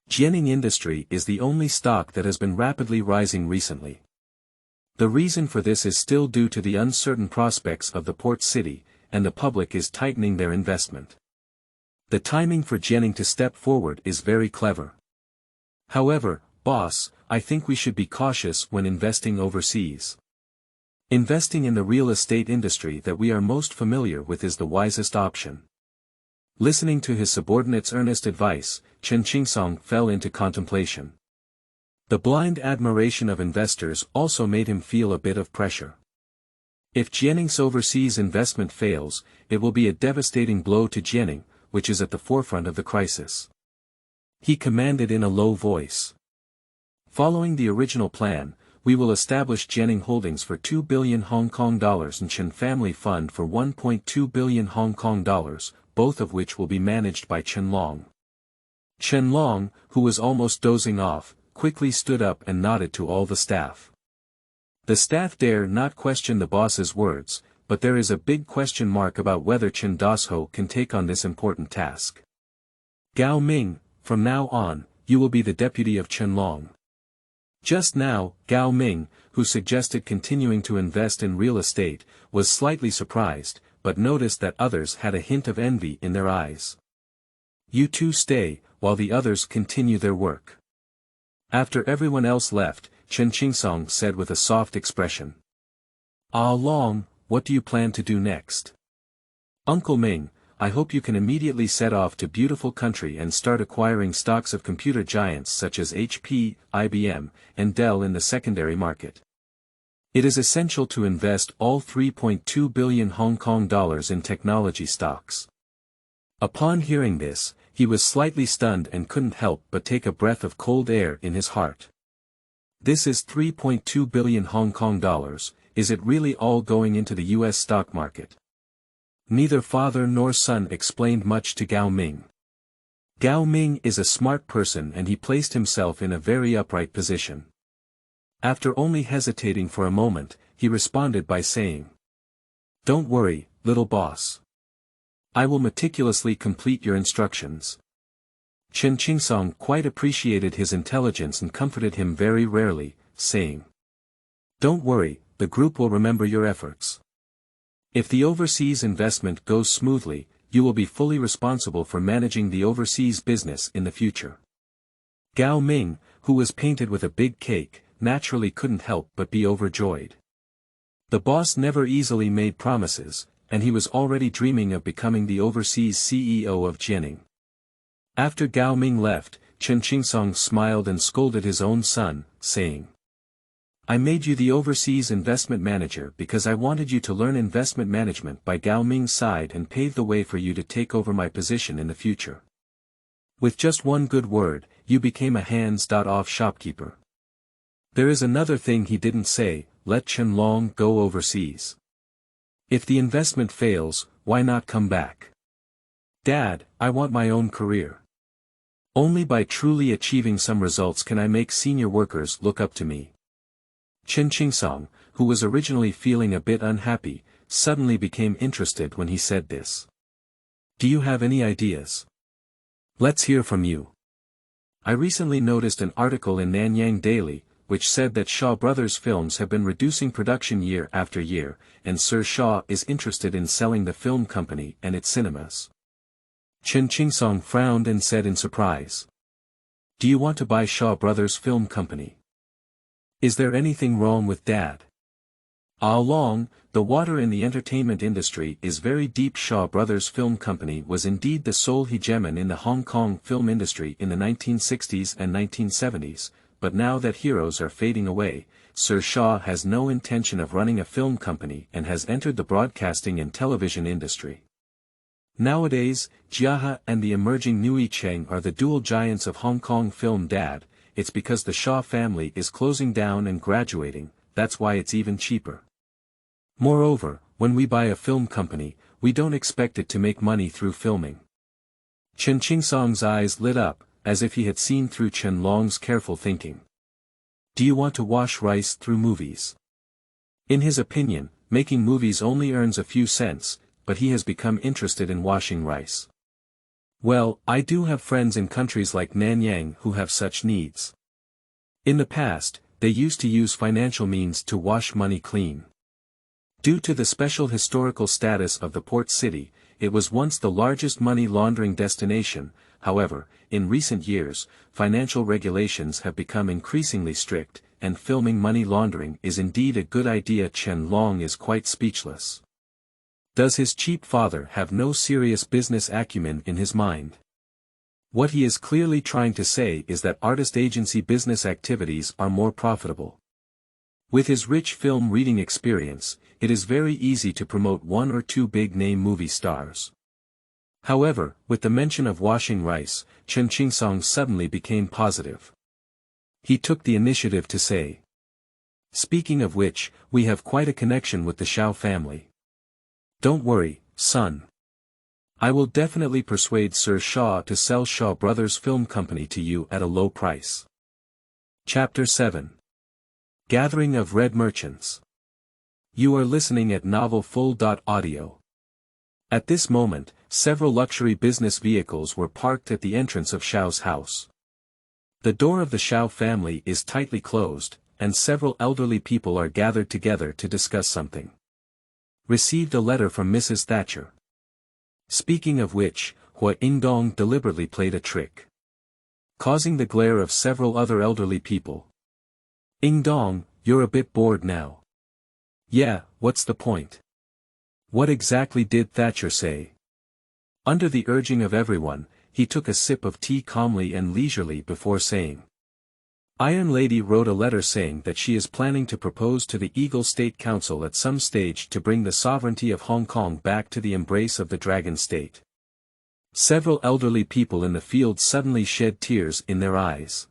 Jianing Industry is the only stock that has been rapidly rising recently. The reason for this is still due to the uncertain prospects of the port city, and the public is tightening their investment. The timing for Jianing to step forward is very clever. However, boss, I think we should be cautious when investing overseas. Investing in the real estate industry that we are most familiar with is the wisest option. Listening to his subordinate's earnest advice, Qingsong fell into contemplation. The blind admiration of investors also made him feel a bit of pressure. If Jianing's overseas investment fails, it will be a devastating blow to Jianing, which is at the forefront of the crisis. He commanded in a low voice. Following the original plan, we will establish Jianing Holdings for 2 billion Hong Kong dollars and Chen Family Fund for 1.2 billion Hong Kong dollars, both of which will be managed by Chen Long. Chen Long, who was almost dozing off, quickly stood up and nodded to all the staff. The staff dare not question the boss's words, but there is a big question mark about whether Chen Dasho can take on this important task. Gao Ming, from now on, you will be the deputy of Chen Long. Just now, Gao Ming, who suggested continuing to invest in real estate, was slightly surprised, but noticed that others had a hint of envy in their eyes. You two stay, while the others continue their work. After everyone else left, Qingsong said with a soft expression. Ah Long, what do you plan to do next? Uncle Ming, I hope you can immediately set off to beautiful country and start acquiring stocks of computer giants such as HP, IBM, and Dell in the secondary market. It is essential to invest all 3.2 billion Hong Kong dollars in technology stocks. Upon hearing this, He was slightly stunned and couldn't help but take a breath of cold air in his heart. This is 3.2 billion Hong Kong dollars, is it really all going into the US stock market? Neither father nor son explained much to Gao Ming. Gao Ming is a smart person and he placed himself in a very upright position. After only hesitating for a moment, he responded by saying, "Don't worry, little boss. I will meticulously complete your instructions." Qingsong quite appreciated his intelligence and comforted him very rarely, saying, "Don't worry, the group will remember your efforts. If the overseas investment goes smoothly, you will be fully responsible for managing the overseas business in the future." Gao Ming, who was painted with a big cake, naturally couldn't help but be overjoyed. The boss never easily made promises, and he was already dreaming of becoming the overseas CEO of Jianing. After Gao Ming left, Qingsong smiled and scolded his own son, saying, "I made you the overseas investment manager because I wanted you to learn investment management by Gao Ming's side and pave the way for you to take over my position in the future. With just one good word, you became a hands-off shopkeeper." There is another thing he didn't say: let Chen Long go overseas. If the investment fails, why not come back? "Dad, I want my own career. Only by truly achieving some results can I make senior workers look up to me." Qingsong, who was originally feeling a bit unhappy, suddenly became interested when he said this. "Do you have any ideas? Let's hear from you. I recently noticed an article in Nanyang Daily, which said that Shaw Brothers films have been reducing production year after year, and Sir Shaw is interested in selling the film company and its cinemas." Qingsong frowned and said in surprise, "Do you want to buy Shaw Brothers Film Company? Is there anything wrong with Dad?" Long, the water in the entertainment industry is very deep. Shaw Brothers Film Company was indeed the sole hegemon in the Hong Kong film industry in the 1960s and 1970s, but now that heroes are fading away, Sir Shaw has no intention of running a film company and has entered the broadcasting and television industry. Nowadays, Zhuhai and the emerging Nui Cheng are the dual giants of Hong Kong film. Dad, it's because the Shaw family is closing down and graduating, that's why it's even cheaper. Moreover, when we buy a film company, we don't expect it to make money through filming." Qingsong's eyes lit up, as if he had seen through Chen Long's careful thinking. "Do you want to wash rice through movies?" In his opinion, making movies only earns a few cents, but he has become interested in washing rice. "Well, I do have friends in countries like Nanyang who have such needs. In the past, they used to use financial means to wash money clean. Due to the special historical status of the port city, it was once the largest money laundering destination. However, in recent years, financial regulations have become increasingly strict, and filming money laundering is indeed a good idea." Chen Long is quite speechless. Does his cheap father have no serious business acumen in his mind? What he is clearly trying to say is that artist agency business activities are more profitable. With his rich film reading experience, it is very easy to promote one or two big-name movie stars. However, with the mention of washing rice, Qingsong suddenly became positive. He took the initiative to say, "Speaking of which, we have quite a connection with the Shao family. Don't worry, son. I will definitely persuade Sir Shaw to sell Shaw Brothers Film Company to you at a low price." Chapter 7. Gathering of Red Merchants. You are listening at novelfull.audio. At this moment, several luxury business vehicles were parked at the entrance of Shao's house. The door of the Shao family is tightly closed, and several elderly people are gathered together to discuss something. Received a letter from Mrs. Thatcher. Speaking of which, Hua Ingdong deliberately played a trick, causing the glare of several other elderly people. "Ingdong, you're a bit bored now." "Yeah, what's the point? What exactly did Thatcher say?" Under the urging of everyone, he took a sip of tea calmly and leisurely before saying, "Iron Lady wrote a letter saying that she is planning to propose to the Eagle State Council at some stage to bring the sovereignty of Hong Kong back to the embrace of the Dragon State. Several elderly people in the field suddenly shed tears in their eyes.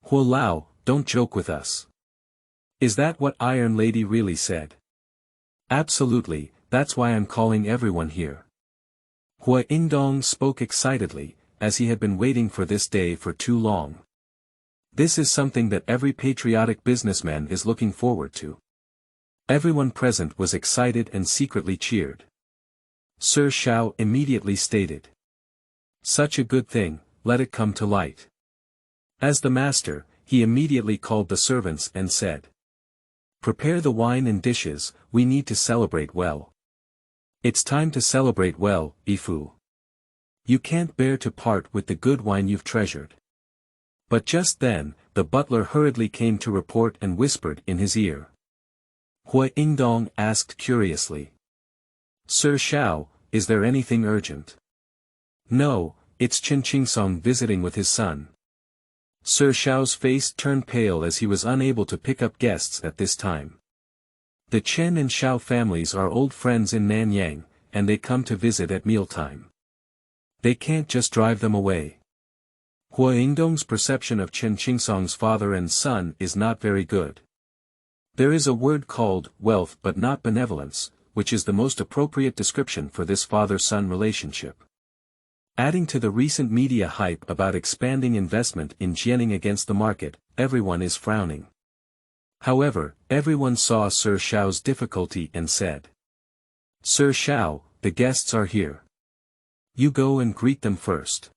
Huo Lao, don't joke with us. Is that what Iron Lady really said? Absolutely, that's why I'm calling everyone here. Hua Yingdong spoke excitedly, as he had been waiting for this day for too long. This is something that every patriotic businessman is looking forward to. Everyone present was excited and secretly cheered. Sir Shao immediately stated. Such a good thing, let it come to light. As the master, he immediately called the servants and said. Prepare the wine and dishes, we need to celebrate well. It's time to celebrate well, Ifu. You can't bear to part with the good wine you've treasured. But just then, the butler hurriedly came to report and whispered in his ear. Hua Yingdong asked curiously. Sir Shao, is there anything urgent? No, it's Qingsong visiting with his son. Sir Shao's face turned pale as he was unable to pick up guests at this time. The Chen and Shao families are old friends in Nanyang, and they come to visit at mealtime. They can't just drive them away. Hua Yingdong's perception of Qingsong's father and son is not very good. There is a word called wealth but not benevolence, which is the most appropriate description for this father-son relationship. Adding to the recent media hype about expanding investment in Jianing against the market, everyone is frowning. However, everyone saw Sir Shao's difficulty and said. Sir Shao, the guests are here. You go and greet them first.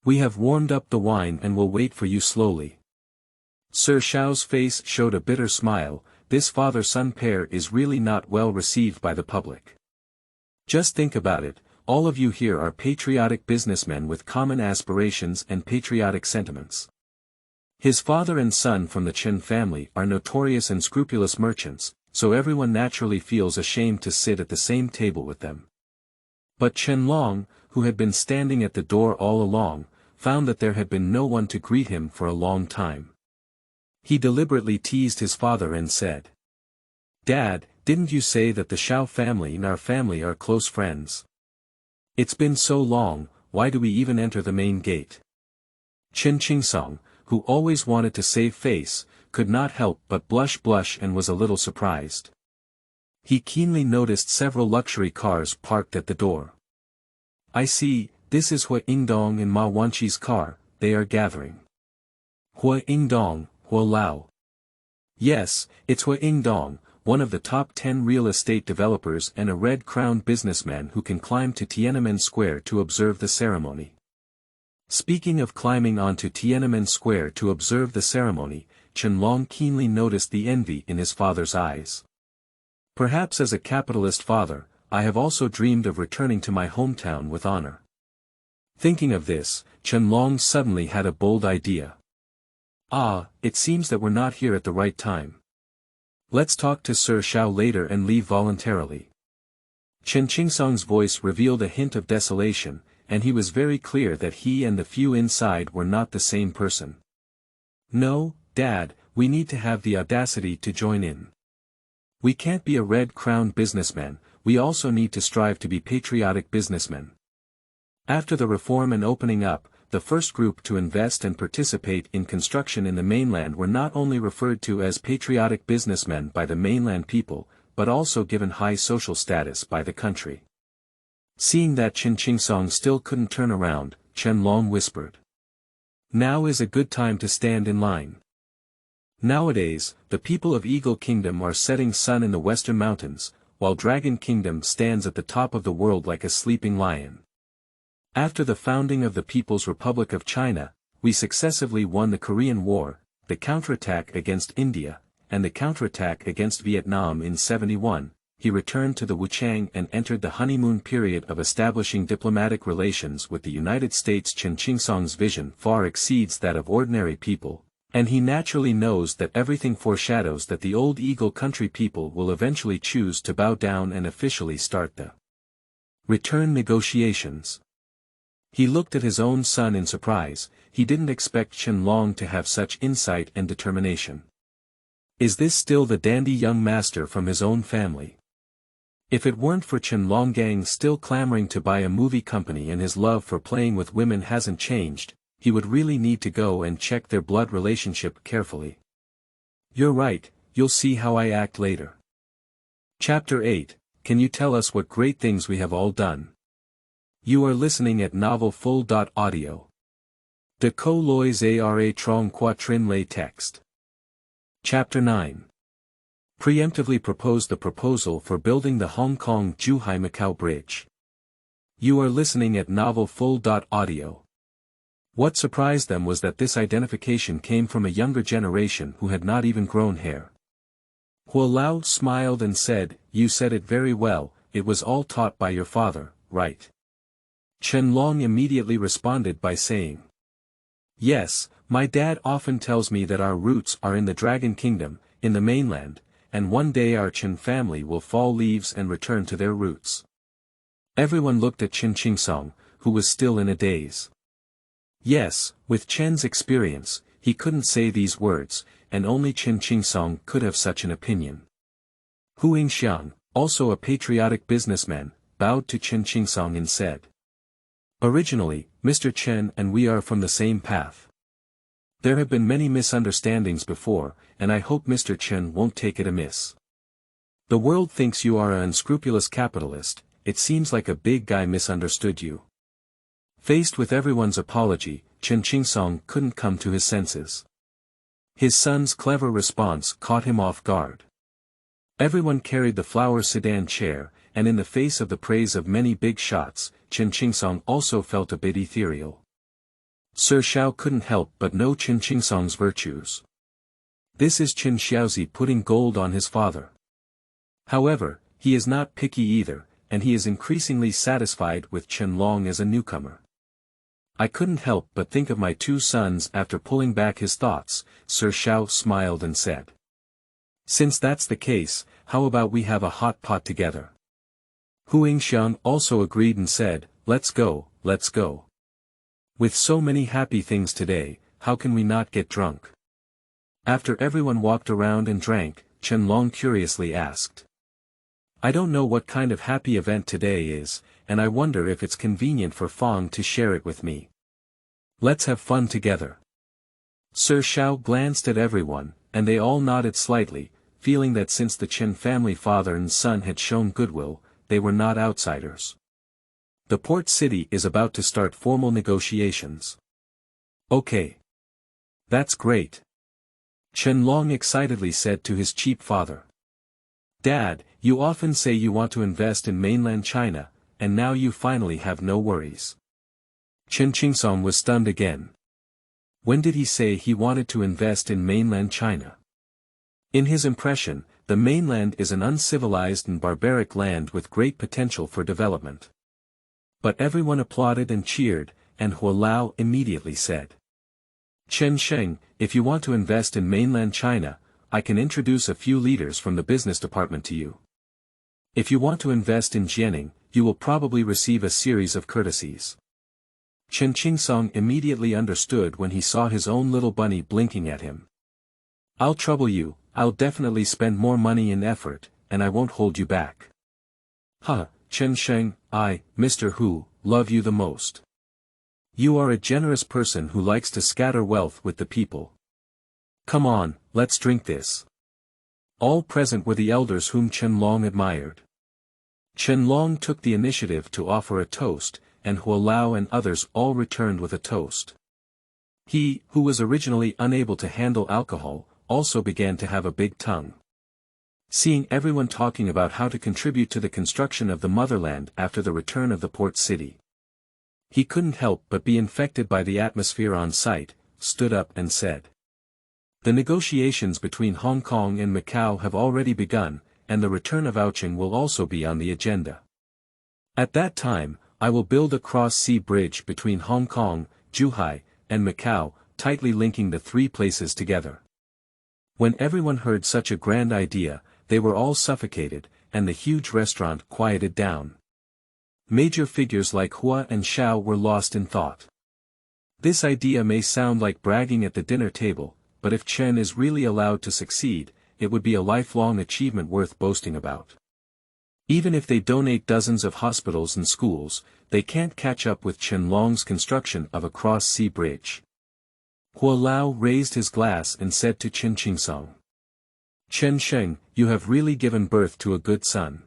We have warmed up the wine and will wait for you slowly. Sir Shao's face showed a bitter smile. This father-son pair is really not well received by the public. Just think about it, all of you here are patriotic businessmen with common aspirations and patriotic sentiments. His father and son from the Chen family are notorious and scrupulous merchants, so everyone naturally feels ashamed to sit at the same table with them. But Chen Long, who had been standing at the door all along, found that there had been no one to greet him for a long time. He deliberately teased his father and said. Dad, didn't you say that the Shao family and our family are close friends? It's been so long, why do we even enter the main gate? Qingsong, who always wanted to save face, could not help but blush and was a little surprised. He keenly noticed several luxury cars parked at the door. I see, this is Hua Yingdong and Ma Wanqi's car, they are gathering. Hua Yingdong, Hua Lao. Yes, it's Hua Yingdong, one of the top 10 real estate developers and a red-crowned businessman who can climb to Tiananmen Square to observe the ceremony. Speaking of climbing onto Tiananmen Square to observe the ceremony, Chen Long keenly noticed the envy in his father's eyes. Perhaps as a capitalist father, I have also dreamed of returning to my hometown with honor. Thinking of this, Chen Long suddenly had a bold idea. Ah, it seems that we're not here at the right time. Let's talk to Sir Shao later and leave voluntarily. Qingsong's voice revealed a hint of desolation, and he was very clear that he and the few inside were not the same person. No, Dad, we need to have the audacity to join in. We can't be a red-crowned businessman, we also need to strive to be patriotic businessmen. After the reform and opening up, the first group to invest and participate in construction in the mainland were not only referred to as patriotic businessmen by the mainland people, but also given high social status by the country. Seeing that Qingsong still couldn't turn around, Chen Long whispered. Now is a good time to stand in line. Nowadays, the people of Eagle Kingdom are setting sun in the western mountains, while Dragon Kingdom stands at the top of the world like a sleeping lion. After the founding of the People's Republic of China, we successively won the Korean War, the counterattack against India, and the counterattack against Vietnam in '71. He returned to the Wuchang and entered the honeymoon period of establishing diplomatic relations with the United States. Qingsong's vision far exceeds that of ordinary people, and he naturally knows that everything foreshadows that the old Eagle Country people will eventually choose to bow down and officially start the return negotiations. He looked at his own son in surprise. He didn't expect Chen Long to have such insight and determination. Is this still the dandy young master from his own family? If it weren't for Chen Long gang still clamoring to buy a movie company and his love for playing with women hasn't changed, he would really need to go and check their blood relationship carefully. You're right, you'll see how I act later. Chapter 8, Can you tell us what great things we have all done? You are listening at novelfull.audio. De co lois ara trong quatrin lay text. Chapter 9. Preemptively proposed the proposal for building the Hong Kong Zhuhai Macao Bridge. You are listening at novelfull.audio. What surprised them was that this identification came from a younger generation who had not even grown hair. Hua Lao smiled and said, "You said it very well, it was all taught by your father, right?" Chen Long immediately responded by saying, "Yes, my dad often tells me that our roots are in the Dragon Kingdom, in the mainland, and one day our Chen family will fall leaves and return to their roots." Everyone looked at Qingsong, who was still in a daze. Yes, with Chen's experience, he couldn't say these words, and only Qingsong could have such an opinion. Hu Yingxiang, also a patriotic businessman, bowed to Qingsong and said, "Originally, Mr. Chen and we are from the same path. There have been many misunderstandings before, and I hope Mr. Chen won't take it amiss. The world thinks you are an unscrupulous capitalist, it seems like a big guy misunderstood you." Faced with everyone's apology, Qingsong couldn't come to his senses. His son's clever response caught him off guard. Everyone carried the flower sedan chair, and in the face of the praise of many big shots, Qingsong also felt a bit ethereal. Sir Xiao couldn't help but know Qingsong's virtues. This is Qin Xiaozi putting gold on his father. However, he is not picky either, and he is increasingly satisfied with Chen Long as a newcomer. "I couldn't help but think of my two sons after pulling back his thoughts," Sir Xiao smiled and said. "Since that's the case, how about we have a hot pot together?" Hu Yingxiang also agreed and said, let's go. With so many happy things today, how can we not get drunk?" After everyone walked around and drank, Chen Long curiously asked, "I don't know what kind of happy event today is, and I wonder if it's convenient for Fong to share it with me. Let's have fun together." Sir Xiao glanced at everyone, and they all nodded slightly, feeling that since the Chen family father and son had shown goodwill, they were not outsiders. The port city is about to start formal negotiations. "Okay. That's great." Chen Long excitedly said to his cheap father. "Dad, you often say you want to invest in mainland China, and now you finally have no worries." Qingsong was stunned again. When did he say he wanted to invest in mainland China? In his impression, the mainland is an uncivilized and barbaric land with great potential for development. But everyone applauded and cheered, and Hua Lao immediately said, "Chen Sheng, if you want to invest in mainland China, I can introduce a few leaders from the business department to you. If you want to invest in Jianing, you will probably receive a series of courtesies." Qingsong immediately understood when he saw his own little bunny blinking at him. "I'll trouble you, I'll definitely spend more money and effort, and I won't hold you back." "Huh, Chen Sheng, I, Mr. Hu, love you the most. You are a generous person who likes to scatter wealth with the people. Come on, let's drink this." All present were the elders whom Chen Long admired. Chen Long took the initiative to offer a toast, and Hua Lao and others all returned with a toast. He, who was originally unable to handle alcohol, also began to have a big tongue. Seeing everyone talking about how to contribute to the construction of the motherland after the return of the port city, he couldn't help but be infected by the atmosphere on site, stood up and said, "The negotiations between Hong Kong and Macau have already begun, and the return of Aoqing will also be on the agenda. At that time, I will build a cross-sea bridge between Hong Kong, Zhuhai, and Macau, tightly linking the three places together." When everyone heard such a grand idea, they were all suffocated, and the huge restaurant quieted down. Major figures like Hua and Xiao were lost in thought. This idea may sound like bragging at the dinner table, but if Chen is really allowed to succeed, it would be a lifelong achievement worth boasting about. Even if they donate dozens of hospitals and schools, they can't catch up with Chen Long's construction of a cross-sea bridge. Huo Lao raised his glass and said to Qingsong, "Chen Sheng, you have really given birth to a good son."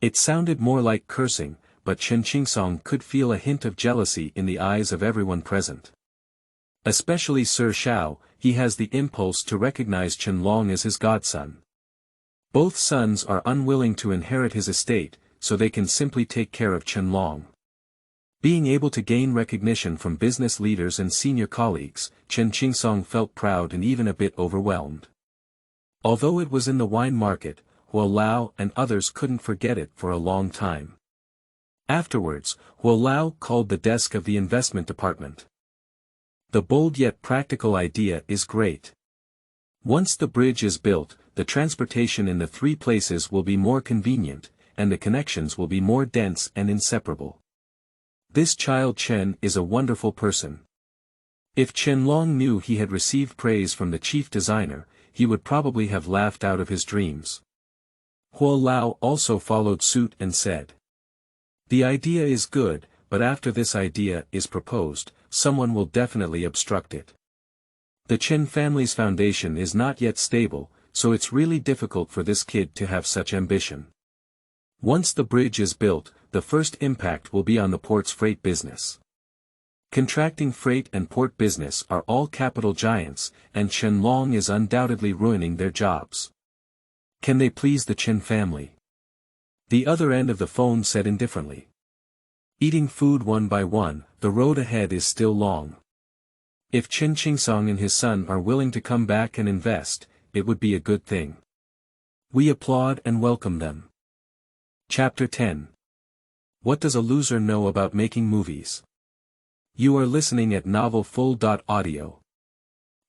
It sounded more like cursing, but Qingsong could feel a hint of jealousy in the eyes of everyone present. Especially Sir Xiao, he has the impulse to recognize Chen Long as his godson. Both sons are unwilling to inherit his estate, so they can simply take care of Chen Long. Being able to gain recognition from business leaders and senior colleagues, Qingsong felt proud and even a bit overwhelmed. Although it was in the wine market, Huo Lao and others couldn't forget it for a long time. Afterwards, Huo Lao called the desk of the investment department. The bold yet practical idea is great. Once the bridge is built, the transportation in the three places will be more convenient, and the connections will be more dense and inseparable. This child Chen is a wonderful person. If Chen Long knew he had received praise from the chief designer, he would probably have laughed out of his dreams. Huo Lao also followed suit and said, "The idea is good, but after this idea is proposed, someone will definitely obstruct it. The Chen family's foundation is not yet stable, so it's really difficult for this kid to have such ambition. Once the bridge is built, the first impact will be on the port's freight business. Contracting freight and port business are all capital giants, and Chen Long is undoubtedly ruining their jobs. Can they please the Chen family?" The other end of the phone said indifferently. "Eating food one by one, the road ahead is still long. If Qingsong and his son are willing to come back and invest, it would be a good thing. We applaud and welcome them." Chapter 10. What does a loser know about making movies? You are listening at novelfull.audio.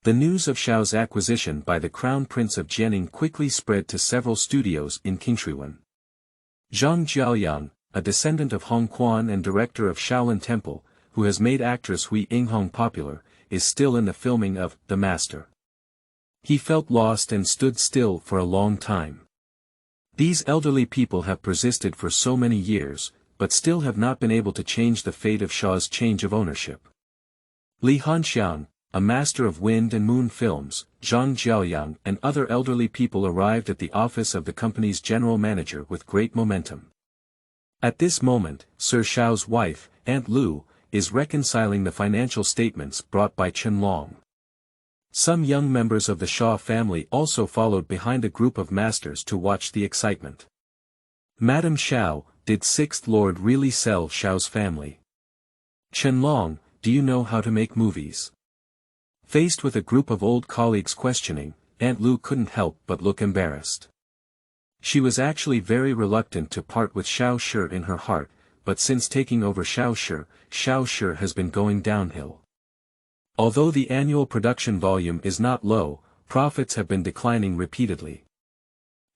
The news of Xiao's acquisition by the Crown Prince of Jianing quickly spread to several studios in Qingsong. Zhang Jiaoyang, a descendant of Hong Quan and director of Shaolin Temple, who has made actress Hui Yinghong popular, is still in the filming of The Master. He felt lost and stood still for a long time. These elderly people have persisted for so many years, but still have not been able to change the fate of Shaw's change of ownership. Li Hanxiang, a master of wind and moon films, Zhang Jiaoyang and other elderly people arrived at the office of the company's general manager with great momentum. At this moment, Sir Xiao's wife, Aunt Lu, is reconciling the financial statements brought by Chen Long. Some young members of the Shaw family also followed behind a group of masters to watch the excitement. "Madam Xiao, did Sixth Lord really sell Xiao's family? Chen Long, do you know how to make movies?" Faced with a group of old colleagues questioning, Aunt Lu couldn't help but look embarrassed. She was actually very reluctant to part with Xiao Shi in her heart, but since taking over Xiao Shi has been going downhill. Although the annual production volume is not low, profits have been declining repeatedly.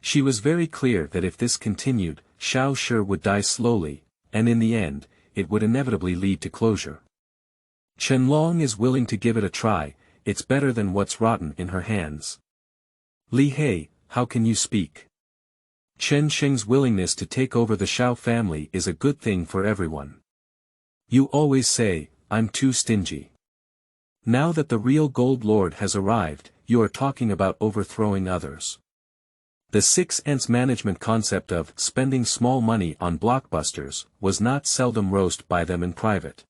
She was very clear that if this continued, Xiao Shi would die slowly, and in the end, it would inevitably lead to closure. Chen Long is willing to give it a try, it's better than what's rotten in her hands. "Li Hei, how can you speak? Chen Sheng's willingness to take over the Xiao family is a good thing for everyone. You always say, I'm too stingy. Now that the real Gold Lord has arrived, you are talking about overthrowing others." The 6th management concept of spending small money on blockbusters was not seldom roasted by them in private.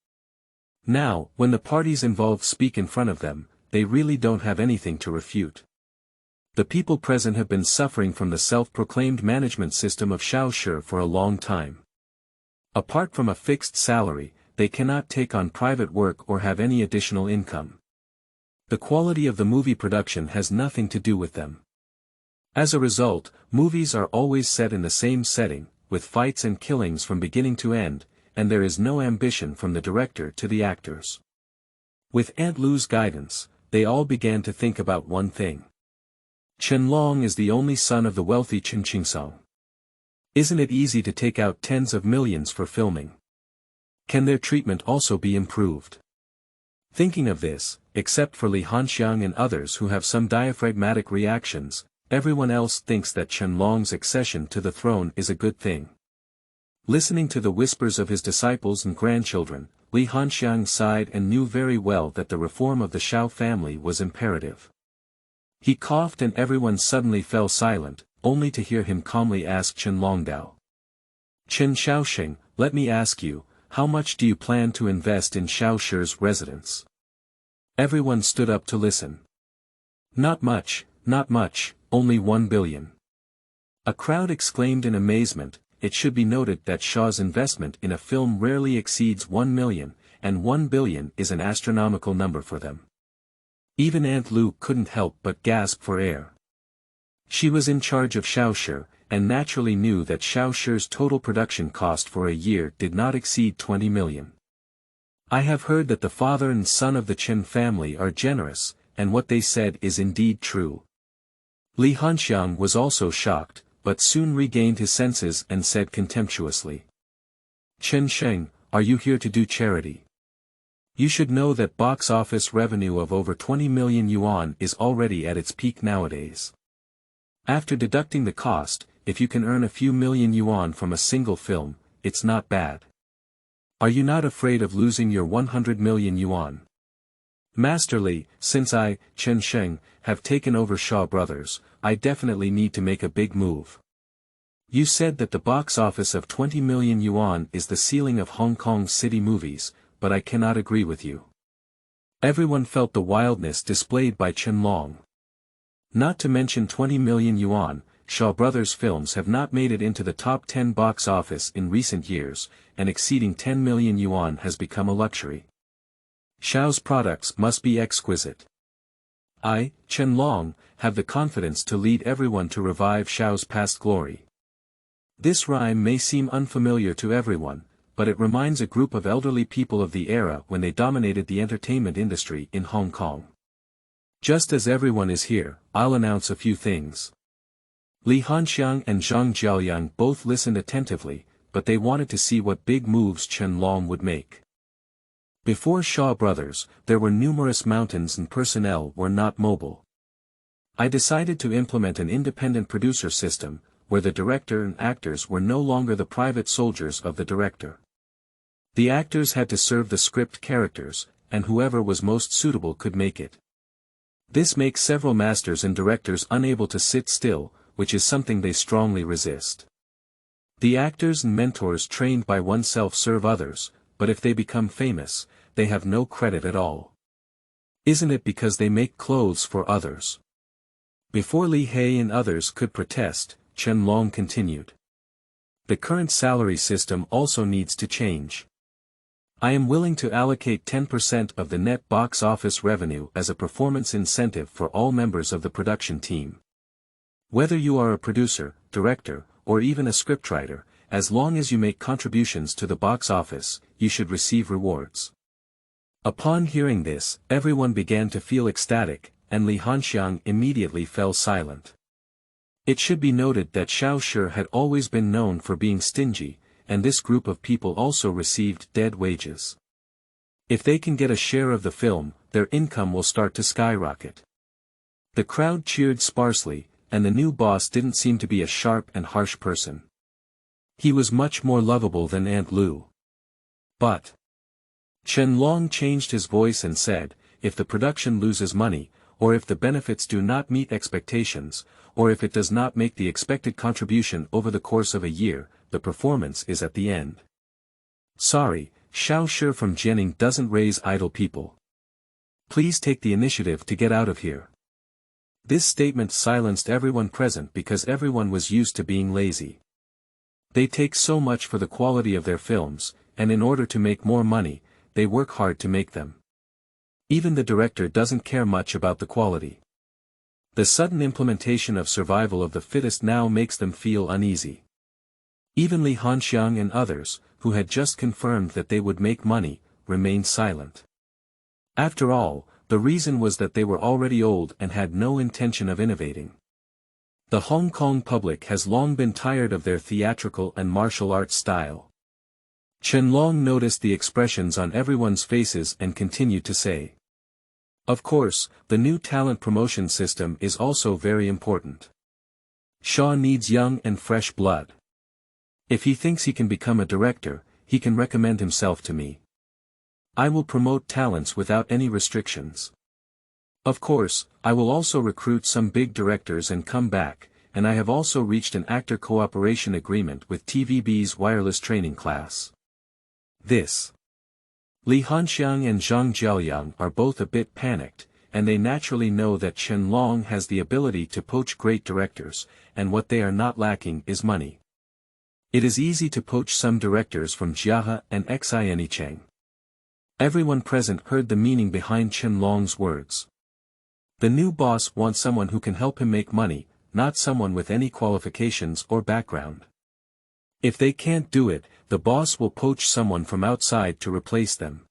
Now, when the parties involved speak in front of them, they really don't have anything to refute. The people present have been suffering from the self-proclaimed management system of Xiao Shi for a long time. Apart from a fixed salary, they cannot take on private work or have any additional income. The quality of the movie production has nothing to do with them. As a result, movies are always set in the same setting, with fights and killings from beginning to end, and there is no ambition from the director to the actors. With Aunt Lu's guidance, they all began to think about one thing. Chen Long is the only son of the wealthy Qingsong. Isn't it easy to take out tens of millions for filming? Can their treatment also be improved? Thinking of this, except for Li Hanxiang and others who have some diaphragmatic reactions, everyone else thinks that Chen Long's accession to the throne is a good thing. Listening to the whispers of his disciples and grandchildren, Li Hanxiang sighed and knew very well that the reform of the Shao family was imperative. He coughed and everyone suddenly fell silent, only to hear him calmly ask Chen Longdao. Chen Shaoxing, let me ask you, how much do you plan to invest in Shao Shi's residence? Everyone stood up to listen. Not much, only 1 billion. A crowd exclaimed in amazement. It should be noted that Shaw's investment in a film rarely exceeds 1 million, and 1 billion is an astronomical number for them. Even Aunt Lu couldn't help but gasp for air. She was in charge of Shao Shi, and naturally knew that Shao Shi's total production cost for a year did not exceed 20 million. I have heard that the father and son of the Chen family are generous, and what they said is indeed true. Li Hanxiang was also shocked, but soon regained his senses and said contemptuously. Chen Sheng, are you here to do charity? You should know that box office revenue of over 20 million yuan is already at its peak nowadays. After deducting the cost, if you can earn a few million yuan from a single film, it's not bad. Are you not afraid of losing your 100 million yuan? Master Li, since I, Chen Sheng, have taken over Shaw Brothers, I definitely need to make a big move. You said that the box office of 20 million yuan is the ceiling of Hong Kong city movies, but I cannot agree with you. Everyone felt the wildness displayed by Chen Long. Not to mention 20 million yuan, Shaw Brothers films have not made it into the top 10 box office in recent years, and exceeding 10 million yuan has become a luxury. Shao's products must be exquisite. I, Chen Long, have the confidence to lead everyone to revive Shao's past glory. This rhyme may seem unfamiliar to everyone, but it reminds a group of elderly people of the era when they dominated the entertainment industry in Hong Kong. Just as everyone is here, I'll announce a few things. Li Hanxiang and Zhang Jiaoyang both listened attentively, but they wanted to see what big moves Chen Long would make. Before Shaw Brothers, there were numerous mountains and personnel were not mobile. I decided to implement an independent producer system, where the director and actors were no longer the private soldiers of the director. The actors had to serve the script characters, and whoever was most suitable could make it. This makes several masters and directors unable to sit still, which is something they strongly resist. The actors and mentors trained by oneself serve others, but if they become famous, they have no credit at all. Isn't it because they make clothes for others? Before Li He and others could protest, Chen Long continued. The current salary system also needs to change. I am willing to allocate 10% of the net box office revenue as a performance incentive for all members of the production team. Whether you are a producer, director, or even a scriptwriter, as long as you make contributions to the box office, you should receive rewards. Upon hearing this, everyone began to feel ecstatic, and Li Hanxiang immediately fell silent. It should be noted that Shao Shi had always been known for being stingy, and this group of people also received dead wages. If they can get a share of the film, their income will start to skyrocket. The crowd cheered sparsely, and the new boss didn't seem to be a sharp and harsh person. He was much more lovable than Aunt Lu. But Chen Long changed his voice and said, if the production loses money, or if the benefits do not meet expectations, or if it does not make the expected contribution over the course of a year, the performance is at the end. Sorry, Shao Shi from Jianing doesn't raise idle people. Please take the initiative to get out of here. This statement silenced everyone present because everyone was used to being lazy. They take so much for the quality of their films, and in order to make more money, they work hard to make them. Even the director doesn't care much about the quality. The sudden implementation of survival of the fittest now makes them feel uneasy. Even Li Hanxiang and others, who had just confirmed that they would make money, remained silent. After all, the reason was that they were already old and had no intention of innovating. The Hong Kong public has long been tired of their theatrical and martial arts style. Chen Long noticed the expressions on everyone's faces and continued to say. Of course, the new talent promotion system is also very important. Shaw needs young and fresh blood. If he thinks he can become a director, he can recommend himself to me. I will promote talents without any restrictions. Of course, I will also recruit some big directors and come back, and I have also reached an actor cooperation agreement with TVB's wireless training class. This. Li Hanxiang and Zhang Jiaoyang are both a bit panicked, and they naturally know that Chen Long has the ability to poach great directors, and what they are not lacking is money. It is easy to poach some directors from Zhuhai and Qingsong. Everyone present heard the meaning behind Chen Long's words. The new boss wants someone who can help him make money, not someone with any qualifications or background. If they can't do it, the boss will poach someone from outside to replace them.